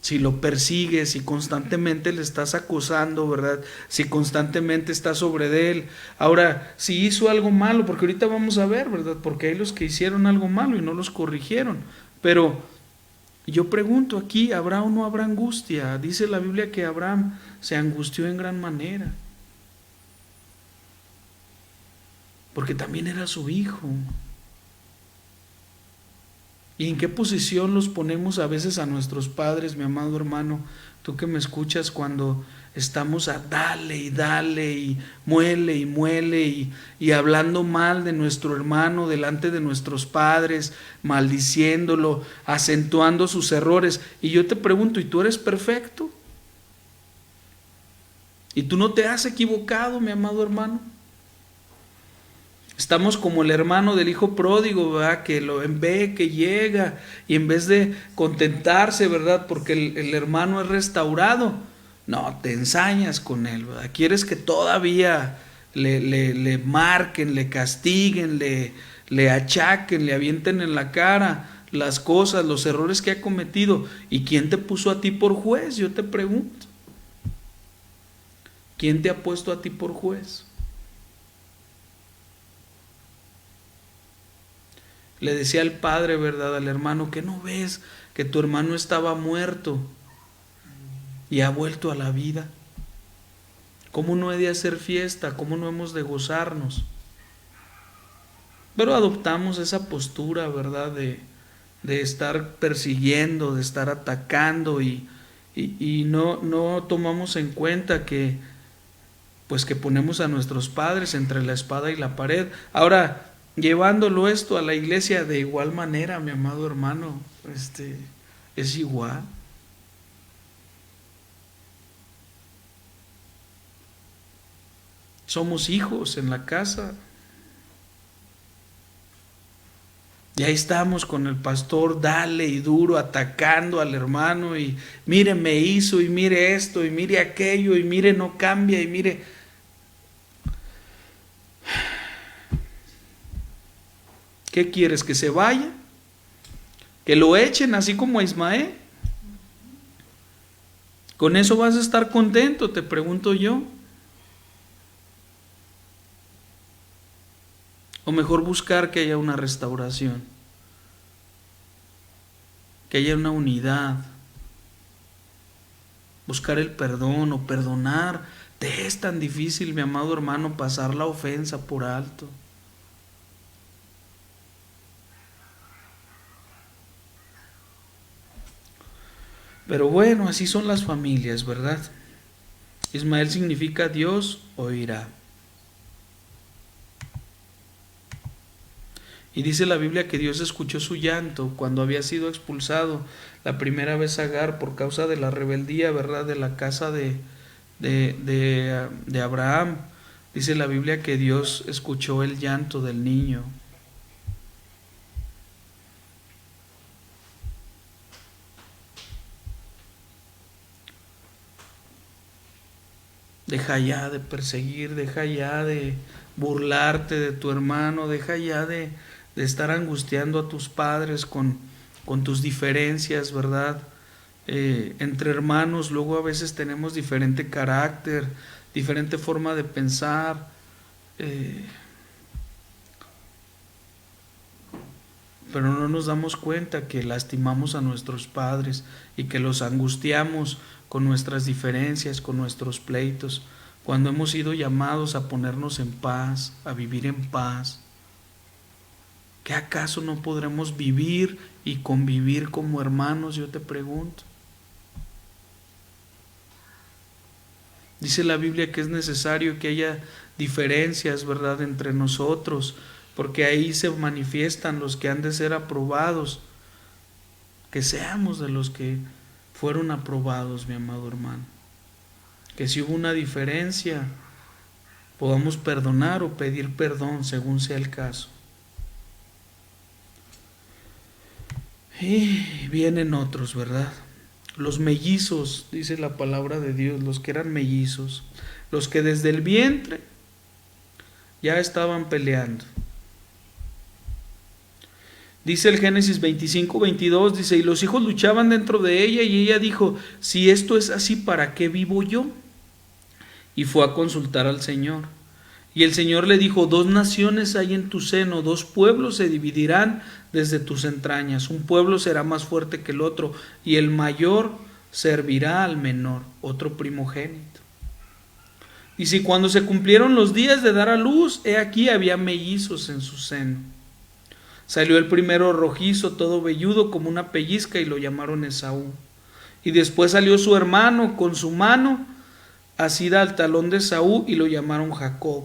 Si lo persigues, si constantemente le estás acosando, ¿verdad? Si constantemente estás sobre él. Ahora, si hizo algo malo, porque ahorita vamos a ver, ¿verdad? Porque hay los que hicieron algo malo y no los corrigieron. Pero yo pregunto aquí, ¿habrá o no habrá angustia? Dice la Biblia que Abraham se angustió en gran manera. Porque también era su hijo. ¿Y en qué posición los ponemos a veces a nuestros padres, mi amado hermano? Tú que me escuchas, cuando estamos a dale y muele y hablando mal de nuestro hermano delante de nuestros padres, maldiciéndolo, acentuando sus errores. Y yo te pregunto, ¿y tú eres perfecto? ¿Y tú no te has equivocado, mi amado hermano? Estamos como el hermano del hijo pródigo, ¿verdad?, que lo ve que llega y en vez de contentarse, ¿verdad?, porque el hermano es restaurado, no, te ensañas con él, ¿verdad? Quieres que todavía le marquen, le castiguen, le achaquen, le avienten en la cara las cosas, los errores que ha cometido. ¿Y quién te puso a ti por juez? Yo te pregunto. ¿Quién te ha puesto a ti por juez? Le decía el padre, ¿verdad?, al hermano, ¿que no ves que tu hermano estaba muerto y ha vuelto a la vida? ¿Cómo no he de hacer fiesta? ¿Cómo no hemos de gozarnos? Pero adoptamos esa postura, ¿verdad?, de estar persiguiendo, de estar atacando y no tomamos en cuenta que pues que ponemos a nuestros padres entre la espada y la pared. Ahora, llevándolo esto a la iglesia de igual manera, mi amado hermano, es igual. Somos hijos en la casa. Y ahí estamos con el pastor, dale y duro, atacando al hermano, y mire, me hizo, y mire esto, y mire aquello, y mire, no cambia, y mire. ¿Qué quieres? ¿Que se vaya? ¿Que lo echen así como a Ismael? ¿Con eso vas a estar contento? Te pregunto yo. O mejor buscar que haya una restauración, que haya una unidad, buscar el perdón o perdonar. Te es tan difícil, mi amado hermano, pasar la ofensa por alto. Pero bueno, así son las familias, ¿verdad? Ismael significa Dios oirá. Y dice la Biblia que Dios escuchó su llanto cuando había sido expulsado la primera vez Agar por causa de la rebeldía, ¿verdad?, de la casa de Abraham. Dice la Biblia que Dios escuchó el llanto del niño. Deja ya de perseguir, deja ya de burlarte de tu hermano, deja ya de estar angustiando a tus padres con tus diferencias, ¿verdad? Entre hermanos luego a veces tenemos diferente carácter, diferente forma de pensar, pero no nos damos cuenta que lastimamos a nuestros padres y que los angustiamos con nuestras diferencias, con nuestros pleitos, cuando hemos sido llamados a ponernos en paz, a vivir en paz. ¿Qué acaso no podremos vivir y convivir como hermanos? Yo te pregunto. Dice la Biblia que es necesario que haya diferencias, ¿verdad?, entre nosotros, porque ahí se manifiestan los que han de ser aprobados. Que seamos de los que fueron aprobados, mi amado hermano. Que si hubo una diferencia, podamos perdonar o pedir perdón según sea el caso. Y vienen otros, ¿verdad? Los mellizos, dice la palabra de Dios, los que eran mellizos, los que desde el vientre ya estaban peleando. Dice el Génesis 25:22, dice, y los hijos luchaban dentro de ella, y ella dijo, si esto es así, ¿para qué vivo yo? Y fue a consultar al Señor. Y el Señor le dijo, 2 naciones hay en tu seno, 2 pueblos se dividirán desde tus entrañas. Un pueblo será más fuerte que el otro, y el mayor servirá al menor, otro primogénito. Y si cuando se cumplieron los días de dar a luz, he aquí había mellizos en su seno. Salió el primero rojizo, todo velludo como una pellizca, y lo llamaron Esaú. Y después salió su hermano con su mano asida al talón de Esaú, y lo llamaron Jacob.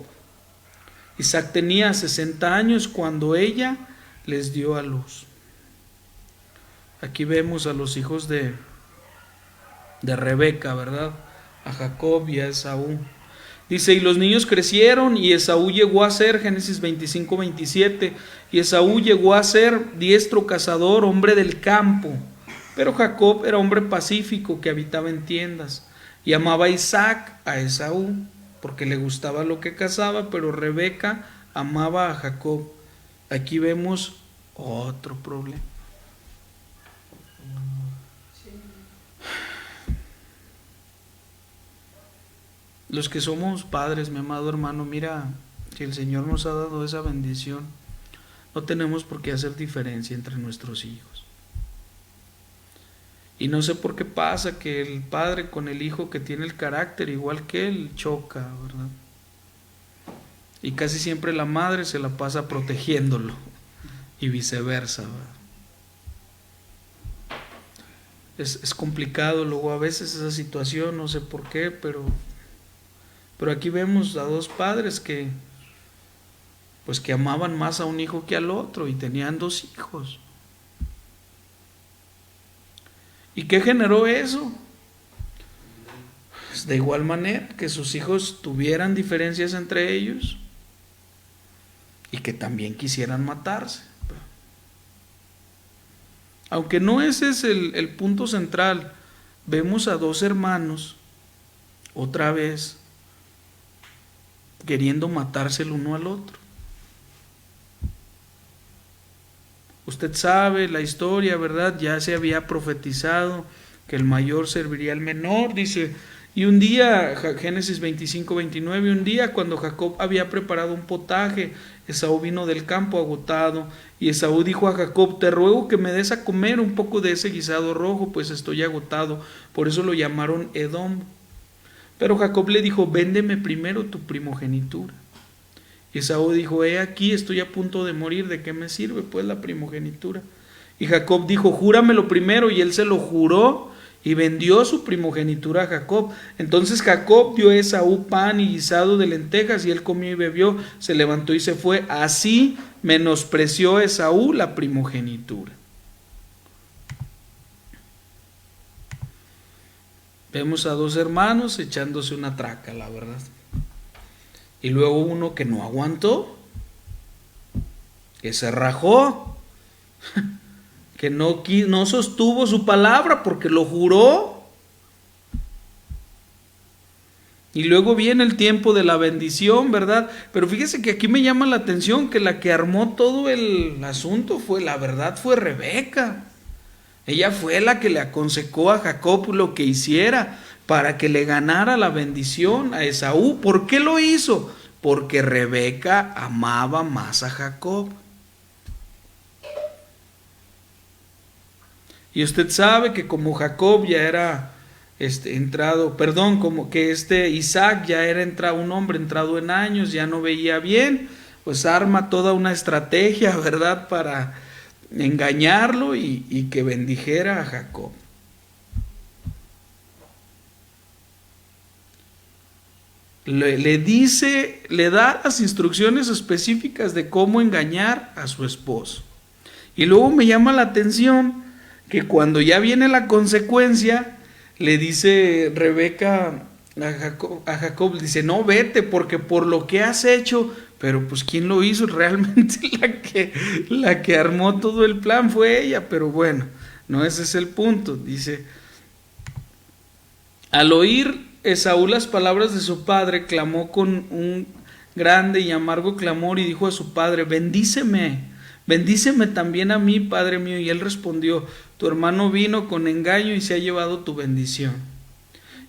Isaac tenía 60 años cuando ella les dio a luz. Aquí vemos a los hijos de Rebeca, ¿verdad? A Jacob y a Esaú. Dice, y los niños crecieron, y Esaú llegó a ser, Génesis 25:27, y Esaú llegó a ser diestro cazador, hombre del campo. Pero Jacob era hombre pacífico que habitaba en tiendas, y amaba a Isaac a Esaú, porque le gustaba lo que cazaba, pero Rebeca amaba a Jacob. Aquí vemos otro problema. Los que somos padres, mi amado hermano, mira, si el Señor nos ha dado esa bendición, no tenemos por qué hacer diferencia entre nuestros hijos. Y no sé por qué pasa que el padre con el hijo que tiene el carácter igual que él choca, ¿verdad? Y casi siempre la madre se la pasa protegiéndolo y viceversa, ¿verdad? Es complicado luego a veces esa situación, no sé por qué, pero aquí vemos a dos padres que amaban más a un hijo que al otro y tenían 2 hijos. ¿Y qué generó eso? Pues de igual manera que sus hijos tuvieran diferencias entre ellos y que también quisieran matarse. Aunque no ese es el punto central, vemos a 2 hermanos otra vez queriendo matarse el uno al otro. Usted sabe la historia, ¿verdad? Ya se había profetizado que el mayor serviría al menor, dice. Y un día, Génesis 25-29, un día cuando Jacob había preparado un potaje, Esaú vino del campo agotado, y Esaú dijo a Jacob: te ruego que me des a comer un poco de ese guisado rojo, pues estoy agotado. Por eso lo llamaron Edom. Pero Jacob le dijo: véndeme primero tu primogenitura. Y Esaú dijo: he aquí, estoy a punto de morir, ¿de qué me sirve pues la primogenitura? Y Jacob dijo: júramelo primero, y él se lo juró, y vendió su primogenitura a Jacob. Entonces Jacob dio a Esaú pan y guisado de lentejas, y él comió y bebió, se levantó y se fue. Así menospreció Esaú la primogenitura. Vemos a 2 hermanos echándose una traca, la verdad. Y luego uno que no aguantó, que se rajó, que no sostuvo su palabra porque lo juró. Y luego viene el tiempo de la bendición, ¿verdad? Pero fíjese que aquí me llama la atención que la que armó todo el asunto fue Rebeca. Ella fue la que le aconsejó a Jacob lo que hiciera para que le ganara la bendición a Esaú. ¿Por qué lo hizo? Porque Rebeca amaba más a Jacob. Y usted sabe que como Jacob ya era como que Isaac ya era un hombre entrado en años, ya no veía bien, pues arma toda una estrategia, ¿verdad?, para engañarlo y que bendijera a Jacob. Le da las instrucciones específicas de cómo engañar a su esposo. Y luego me llama la atención que cuando ya viene la consecuencia, le dice Rebeca a Jacob, dice: no, vete, porque por lo que has hecho. Pero pues ¿quién lo hizo? Realmente la que armó todo el plan fue ella. Pero bueno, no ese es el punto. Dice: al oír Esaú las palabras de su padre, clamó con un grande y amargo clamor y dijo a su padre: bendíceme también a mí, padre mío. Y él respondió: tu hermano vino con engaño y se ha llevado tu bendición.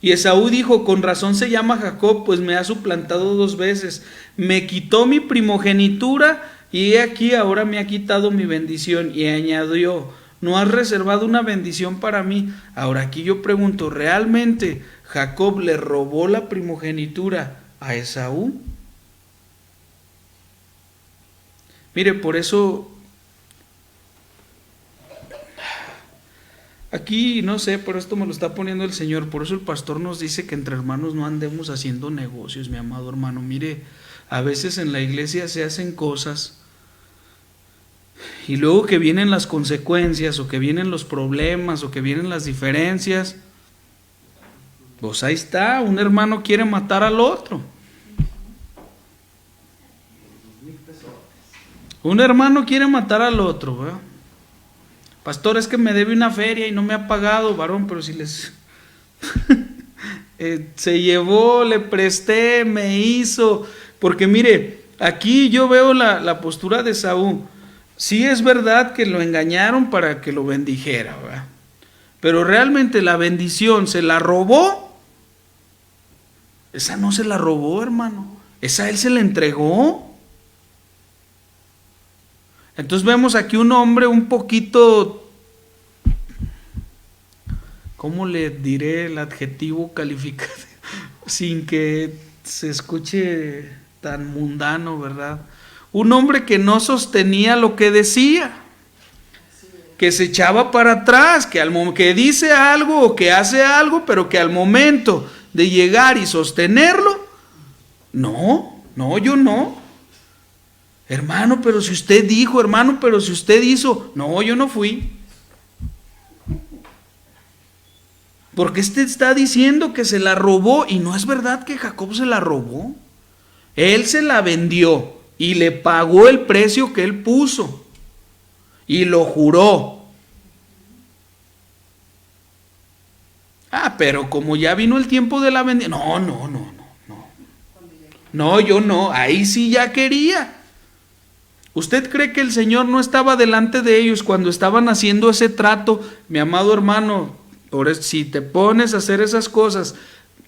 Y Esaú dijo: con razón se llama Jacob, pues me ha suplantado 2 veces. Me quitó mi primogenitura y he aquí ahora me ha quitado mi bendición. Y añadió: no has reservado una bendición para mí. Ahora aquí yo pregunto, ¿realmente Jacob le robó la primogenitura a Esaú? Mire, por eso aquí no sé, pero esto me lo está poniendo el Señor. Por eso el pastor nos dice que entre hermanos no andemos haciendo negocios, mi amado hermano. Mire, a veces en la iglesia se hacen cosas y luego que vienen las consecuencias, o que vienen los problemas, o que vienen las diferencias, pues ahí está, un hermano quiere matar al otro. Un hermano quiere matar al otro, ¿verdad? Pastor, es que me debe una feria y no me ha pagado, varón, pero si les... se llevó, le presté, me hizo. Porque mire, aquí yo veo la postura de Esaú. Sí es verdad que lo engañaron para que lo bendijera, ¿verdad? Pero realmente la bendición se la robó. Esa no se la robó, hermano. Esa él se la entregó. Entonces vemos aquí un hombre un poquito, ¿cómo le diré el adjetivo calificativo? Sin que se escuche tan mundano, ¿verdad? Un hombre que no sostenía lo que decía, que se echaba para atrás, que dice algo o que hace algo, pero que al momento de llegar y sostenerlo, no, yo no. Hermano, pero si usted dijo, hermano, pero si usted hizo, no, yo no fui. Porque este está diciendo que se la robó y no es verdad que Jacob se la robó. Él se la vendió y le pagó el precio que él puso y lo juró. Pero como ya vino el tiempo de la bendición, no, yo no, ahí sí ya quería. ¿Usted cree que el Señor no estaba delante de ellos cuando estaban haciendo ese trato? Mi amado hermano, si te pones a hacer esas cosas,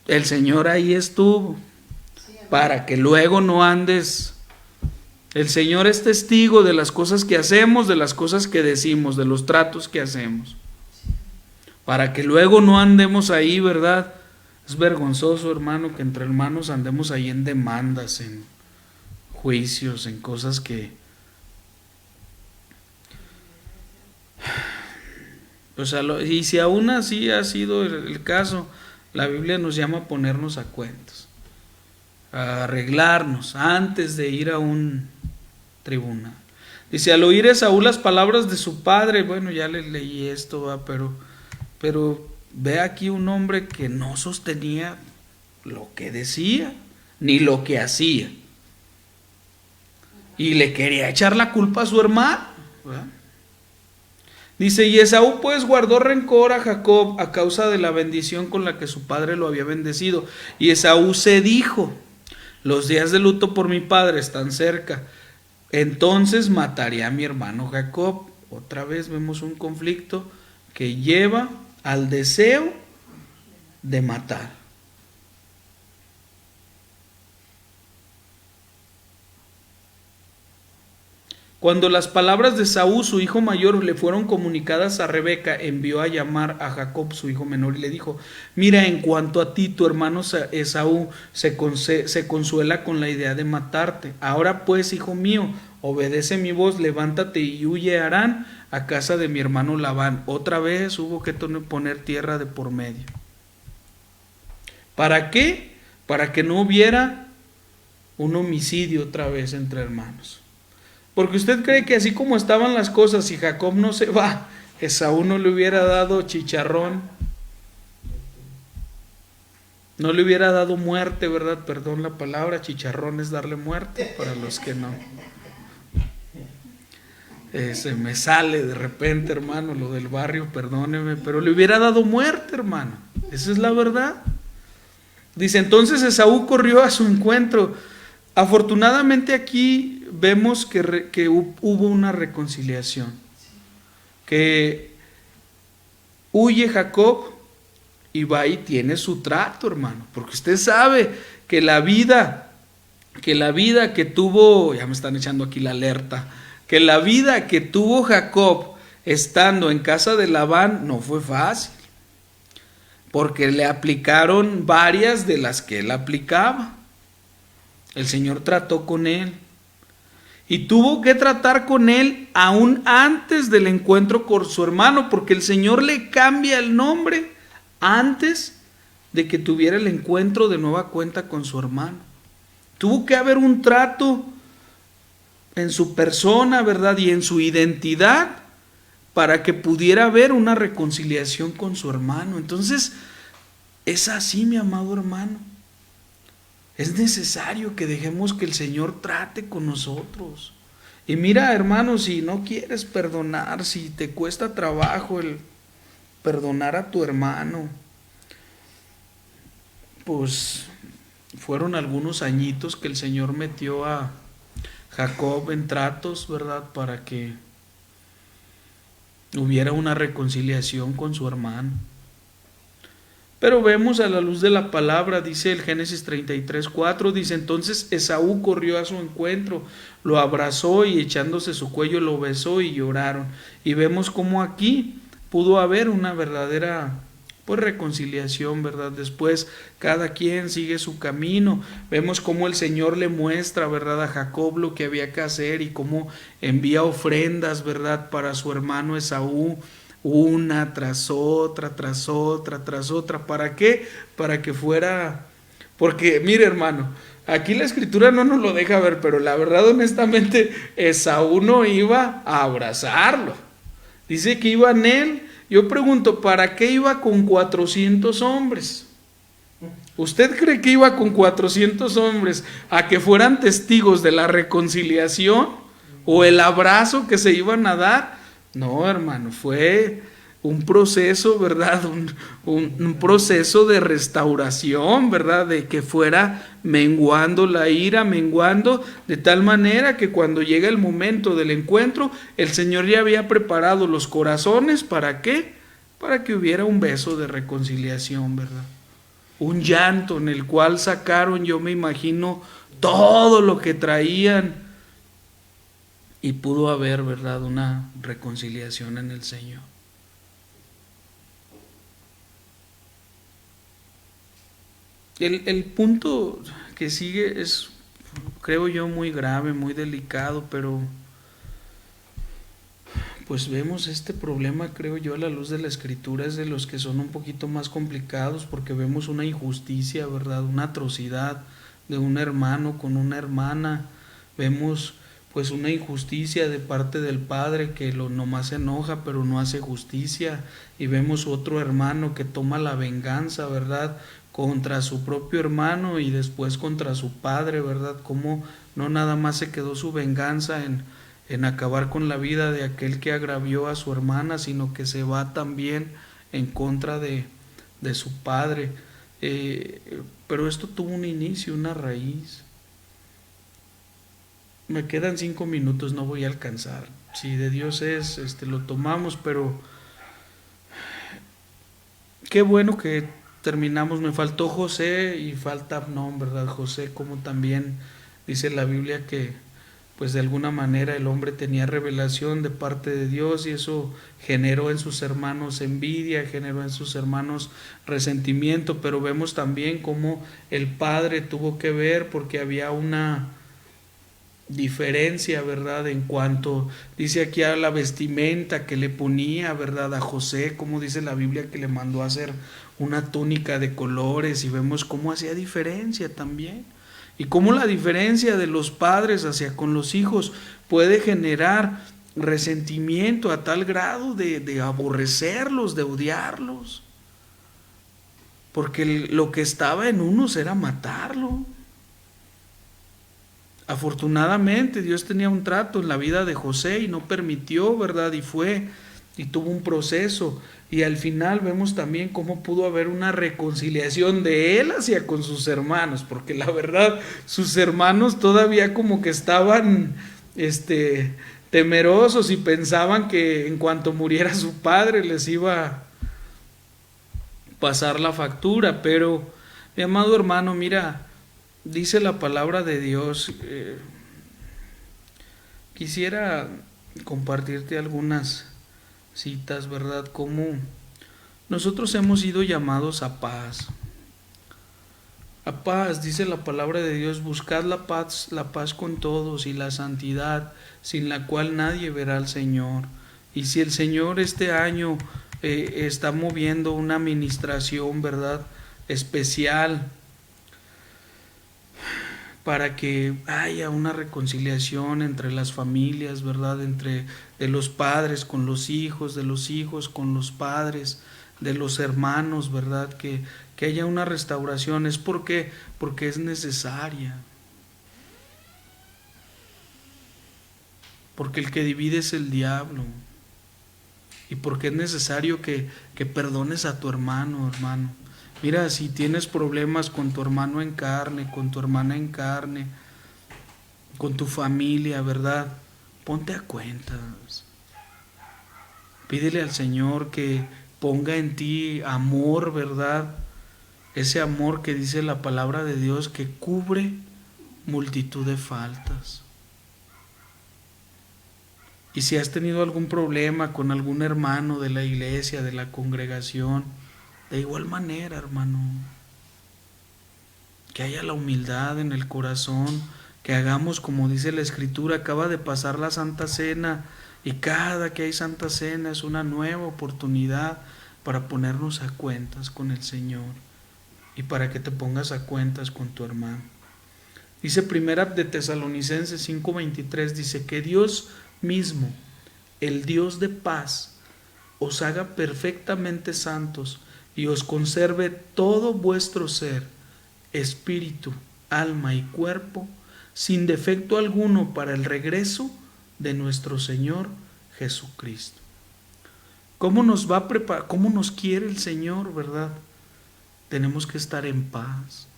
el Señor ahí estuvo, para que luego no andes. El Señor es testigo de las cosas que hacemos, de las cosas que decimos, de los tratos que hacemos, para que luego no andemos ahí, ¿verdad? Es vergonzoso, hermano, que entre hermanos andemos ahí en demandas, en juicios, en cosas que... y si aún así ha sido el caso, la Biblia nos llama a ponernos a cuentas, a arreglarnos antes de ir a un tribunal. Dice, al oír Esaú las palabras de su padre, bueno, ya le leí esto, pero ve aquí un hombre que no sostenía lo que decía, ni lo que hacía, y le quería echar la culpa a su hermano, ¿verdad? Dice, y Esaú pues guardó rencor a Jacob a causa de la bendición con la que su padre lo había bendecido. Y Esaú se dijo, los días de luto por mi padre están cerca, entonces mataré a mi hermano Jacob. Otra vez vemos un conflicto que lleva al deseo de matar. Cuando las palabras de Esaú, su hijo mayor, le fueron comunicadas a Rebeca, envió a llamar a Jacob, su hijo menor, y le dijo, mira, en cuanto a ti, tu hermano Esaú se consuela con la idea de matarte. Ahora pues, hijo mío, obedece mi voz, levántate y huye a Harán, a casa de mi hermano Labán. Otra vez hubo que poner tierra de por medio. ¿Para qué? Para que no hubiera un homicidio otra vez entre hermanos. Porque usted cree que así como estaban las cosas, si Jacob no se va, Esaú no le hubiera dado chicharrón, no le hubiera dado muerte, ¿verdad? Perdón la palabra, chicharrón es darle muerte, para los que no. Se me sale de repente, hermano, lo del barrio, perdóneme, pero le hubiera dado muerte, hermano. Esa es la verdad. Dice, entonces Esaú corrió a su encuentro. Afortunadamente aquí vemos que hubo una reconciliación, que huye Jacob y va y tiene su trato, hermano, porque usted sabe que la vida que tuvo, ya me están echando aquí la alerta, que la vida que tuvo Jacob estando en casa de Labán no fue fácil, porque le aplicaron varias de las que él aplicaba. El Señor trató con él y tuvo que tratar con él aún antes del encuentro con su hermano, porque el Señor le cambia el nombre antes de que tuviera el encuentro de nueva cuenta con su hermano. Tuvo que haber un trato en su persona, ¿verdad? Y en su identidad para que pudiera haber una reconciliación con su hermano. Entonces, es así, mi amado hermano. Es necesario que dejemos que el Señor trate con nosotros. Y mira, hermano, si no quieres perdonar, si te cuesta trabajo el perdonar a tu hermano, pues fueron algunos añitos que el Señor metió a Jacob en tratos, ¿verdad? Para que hubiera una reconciliación con su hermano. Pero vemos a la luz de la palabra, dice el Génesis 33:4, dice: entonces Esaú corrió a su encuentro, lo abrazó y echándose su cuello lo besó y lloraron. Y vemos cómo aquí pudo haber una verdadera pues reconciliación, ¿verdad? Después cada quien sigue su camino. Vemos cómo el Señor le muestra, ¿verdad?, a Jacob lo que había que hacer y cómo envía ofrendas, ¿verdad?, para su hermano Esaú, una tras otra, tras otra, tras otra. ¿Para qué? Para que fuera... Porque, mire, hermano, aquí la escritura no nos lo deja ver, pero la verdad, honestamente, Esaú no iba a abrazarlo. Dice que iba en él. Yo pregunto, ¿para qué iba con 400 hombres? ¿Usted cree que iba con 400 hombres a que fueran testigos de la reconciliación o el abrazo que se iban a dar? No, hermano, fue un proceso, ¿verdad? Un proceso de restauración, ¿verdad? De que fuera menguando la ira, menguando, de tal manera que cuando llega el momento del encuentro, el Señor ya había preparado los corazones. ¿Para qué? Para que hubiera un beso de reconciliación, ¿verdad? Un llanto en el cual sacaron, yo me imagino, todo lo que traían, y pudo haber, ¿verdad?, una reconciliación en el Señor. El punto que sigue es, creo yo, muy grave, muy delicado, pero pues vemos este problema, creo yo, a la luz de la Escritura, es de los que son un poquito más complicados, porque vemos una injusticia, ¿verdad?, una atrocidad de un hermano con una hermana. Vemos pues una injusticia de parte del padre que nomás se enoja pero no hace justicia, y vemos otro hermano que toma la venganza, ¿verdad?, contra su propio hermano y después contra su padre, ¿verdad? Como no nada más se quedó su venganza en acabar con la vida de aquel que agravió a su hermana, sino que se va también en contra de su padre. Pero esto tuvo un inicio, una raíz. Me quedan 5 minutos, no voy a alcanzar. Si de Dios es, lo tomamos, pero qué bueno que terminamos. Me faltó José y falta Abnón, ¿verdad? José, como también dice la Biblia que pues de alguna manera el hombre tenía revelación de parte de Dios, y eso generó en sus hermanos envidia, generó en sus hermanos resentimiento. Pero vemos también cómo el padre tuvo que ver, porque había una diferencia, ¿verdad?, en cuanto, dice aquí, a la vestimenta que le ponía, ¿verdad?, a José, como dice la Biblia que le mandó a hacer una túnica de colores, y vemos cómo hacía diferencia también, y cómo la diferencia de los padres hacia con los hijos puede generar resentimiento a tal grado de aborrecerlos, de odiarlos, porque lo que estaba en unos era matarlo. Afortunadamente Dios tenía un trato en la vida de José y no permitió, ¿verdad? Y fue y tuvo un proceso, y al final vemos también cómo pudo haber una reconciliación de él hacia con sus hermanos, porque la verdad sus hermanos todavía como que estaban temerosos y pensaban que en cuanto muriera su padre les iba a pasar la factura. Pero mi amado hermano, mira, dice la palabra de Dios, quisiera compartirte algunas citas, ¿verdad? Como nosotros hemos sido llamados a paz. A paz, dice la palabra de Dios: buscad la paz con todos y la santidad, sin la cual nadie verá al Señor. Y si el Señor este año está moviendo una administración, ¿verdad?, especial, para que haya una reconciliación entre las familias, ¿verdad?, entre de los padres con los hijos, de los hijos con los padres, de los hermanos, ¿verdad?, que haya una restauración. Es porque es necesaria, porque el que divide es el diablo, y porque es necesario que perdones a tu hermano. Mira, si tienes problemas con tu hermano en carne, con tu hermana en carne, con tu familia, ¿verdad? Ponte a cuentas. Pídele al Señor que ponga en ti amor, ¿verdad? Ese amor que dice la palabra de Dios que cubre multitud de faltas. Y si has tenido algún problema con algún hermano de la iglesia, de la congregación, de igual manera, hermano, que haya la humildad en el corazón, que hagamos como dice la Escritura. Acaba de pasar la Santa Cena y cada que hay Santa Cena es una nueva oportunidad para ponernos a cuentas con el Señor y para que te pongas a cuentas con tu hermano. Dice Primera de Tesalonicenses 5:23, dice que Dios mismo, el Dios de paz, os haga perfectamente santos y os conserve todo vuestro ser, espíritu, alma y cuerpo, sin defecto alguno para el regreso de nuestro Señor Jesucristo. ¿Cómo nos va a preparar? ¿Cómo nos quiere el Señor, verdad? Tenemos que estar en paz.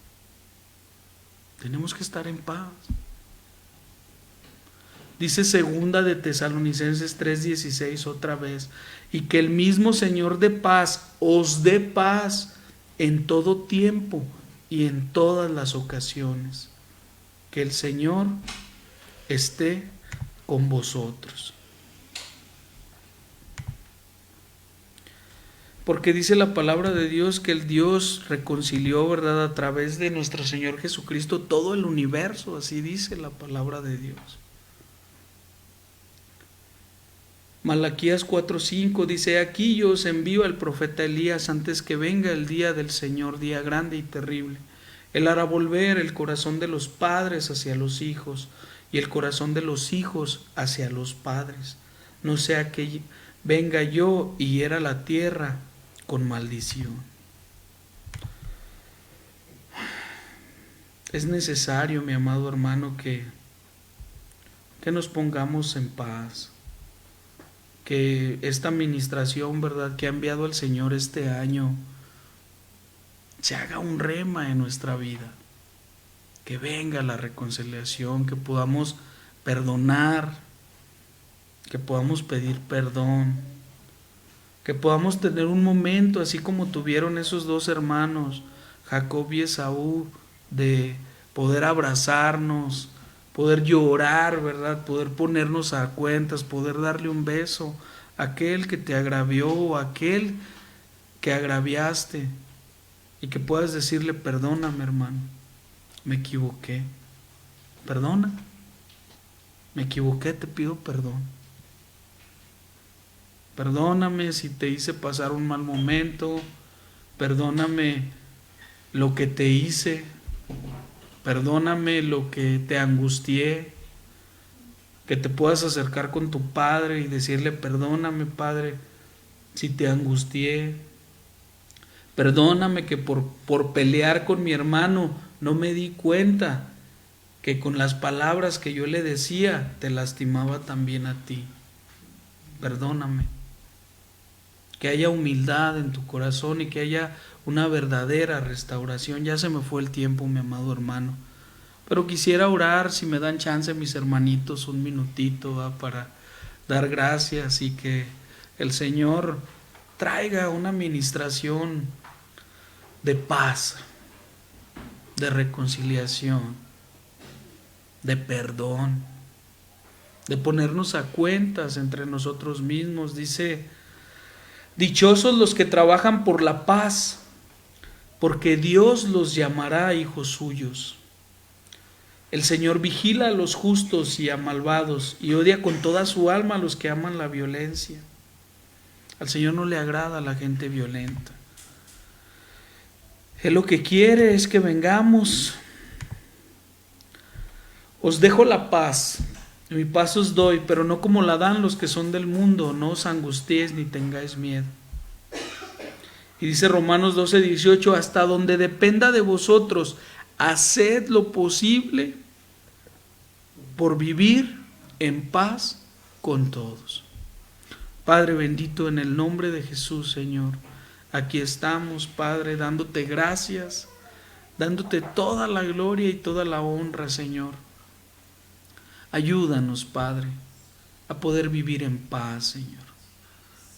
Tenemos que estar en paz. Dice Segunda de Tesalonicenses 3:16 otra vez, y que el mismo Señor de paz os dé paz en todo tiempo y en todas las ocasiones. Que el Señor esté con vosotros. Porque dice la palabra de Dios que el Dios reconcilió, ¿verdad?, a través de nuestro Señor Jesucristo todo el universo, así dice la palabra de Dios. Malaquías 4:5 dice, aquí yo os envío al profeta Elías antes que venga el día del Señor, día grande y terrible. Él hará volver el corazón de los padres hacia los hijos y el corazón de los hijos hacia los padres, no sea que venga yo y hiera la tierra con maldición. Es necesario, mi amado hermano, que nos pongamos en paz, que esta administración, ¿verdad?, que ha enviado el Señor este año, se haga un rema en nuestra vida, que venga la reconciliación, que podamos perdonar, que podamos pedir perdón, que podamos tener un momento así como tuvieron esos dos hermanos, Jacob y Esaú, de poder abrazarnos, poder llorar, ¿verdad?, poder ponernos a cuentas, poder darle un beso a aquel que te agravió o a aquel que agraviaste, y que puedas decirle, perdóname, hermano, me equivoqué, perdona, me equivoqué, te pido perdón. Perdóname si te hice pasar un mal momento, perdóname lo que te hice, perdóname lo que te angustié, que te puedas acercar con tu padre y decirle, perdóname, Padre, si te angustié, perdóname que por pelear con mi hermano no me di cuenta que con las palabras que yo le decía te lastimaba también a ti. Perdóname. Que haya humildad en tu corazón y que haya una verdadera restauración. Ya se me fue el tiempo, mi amado hermano, pero quisiera orar, si me dan chance mis hermanitos, un minutito, ¿va?, para dar gracias y que el Señor traiga una administración de paz, de reconciliación, de perdón, de ponernos a cuentas entre nosotros mismos. Dice, dichosos los que trabajan por la paz, porque Dios los llamará hijos suyos. El Señor vigila a los justos y a malvados y odia con toda su alma a los que aman la violencia. Al Señor no le agrada a la gente violenta. Él lo que quiere es que vengamos. Os dejo la paz, mi paz os doy, pero no como la dan los que son del mundo. No os angustiéis ni tengáis miedo. Y dice Romanos 12:18, hasta donde dependa de vosotros, haced lo posible por vivir en paz con todos. Padre bendito, en el nombre de Jesús, Señor, Aquí estamos, Padre, dándote gracias, dándote toda la gloria y toda la honra, Señor. Ayúdanos, Padre, a poder vivir en paz, Señor,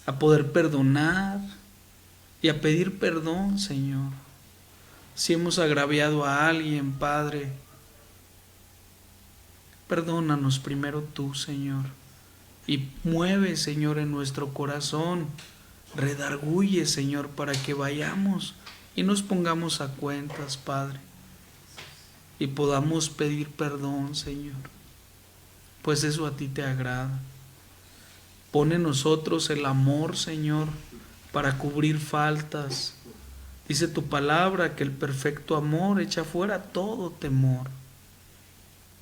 a poder perdonar y a pedir perdón, Señor. Si hemos agraviado a alguien, Padre, perdónanos primero tú, Señor, y mueve, Señor, en nuestro corazón, redarguye, Señor, para que vayamos y nos pongamos a cuentas, Padre, y podamos pedir perdón, Señor, pues eso a ti te agrada. Pone en nosotros el amor, Señor, para cubrir faltas. Dice tu palabra que el perfecto amor echa fuera todo temor,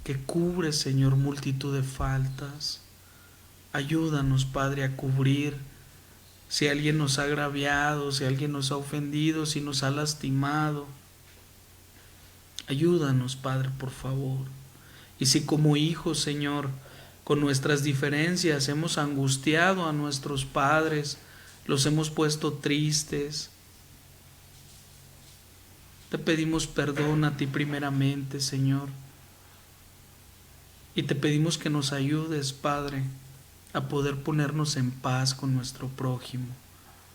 que cubre, Señor, multitud de faltas. Ayúdanos, Padre, a cubrir si alguien nos ha agraviado, si alguien nos ha ofendido, si nos ha lastimado. Ayúdanos, Padre, por favor. Y si como hijos, Señor, con nuestras diferencias hemos angustiado a nuestros padres, los hemos puesto tristes, te pedimos perdón a ti primeramente, Señor. Y te pedimos que nos ayudes, Padre, a poder ponernos en paz con nuestro prójimo,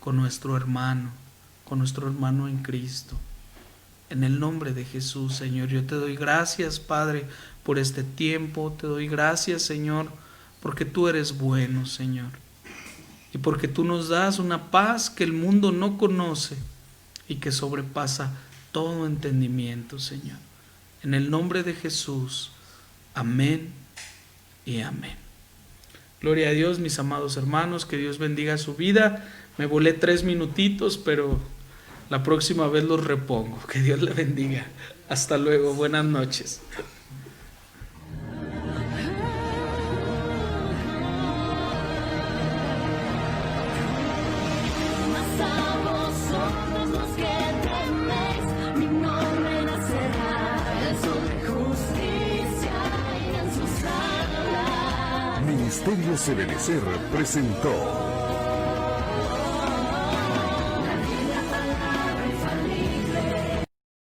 con nuestro hermano en Cristo. En el nombre de Jesús, Señor, yo te doy gracias, Padre, por este tiempo. Te doy gracias, Señor, porque tú eres bueno, Señor. Y porque tú nos das una paz que el mundo no conoce y que sobrepasa todo entendimiento, Señor. En el nombre de Jesús. Amén y amén. Gloria a Dios, mis amados hermanos, que Dios bendiga su vida. Me volé 3 minutitos, pero la próxima vez los repongo. Que Dios le bendiga. Hasta luego, buenas noches. Ministerio Ebenecer presentó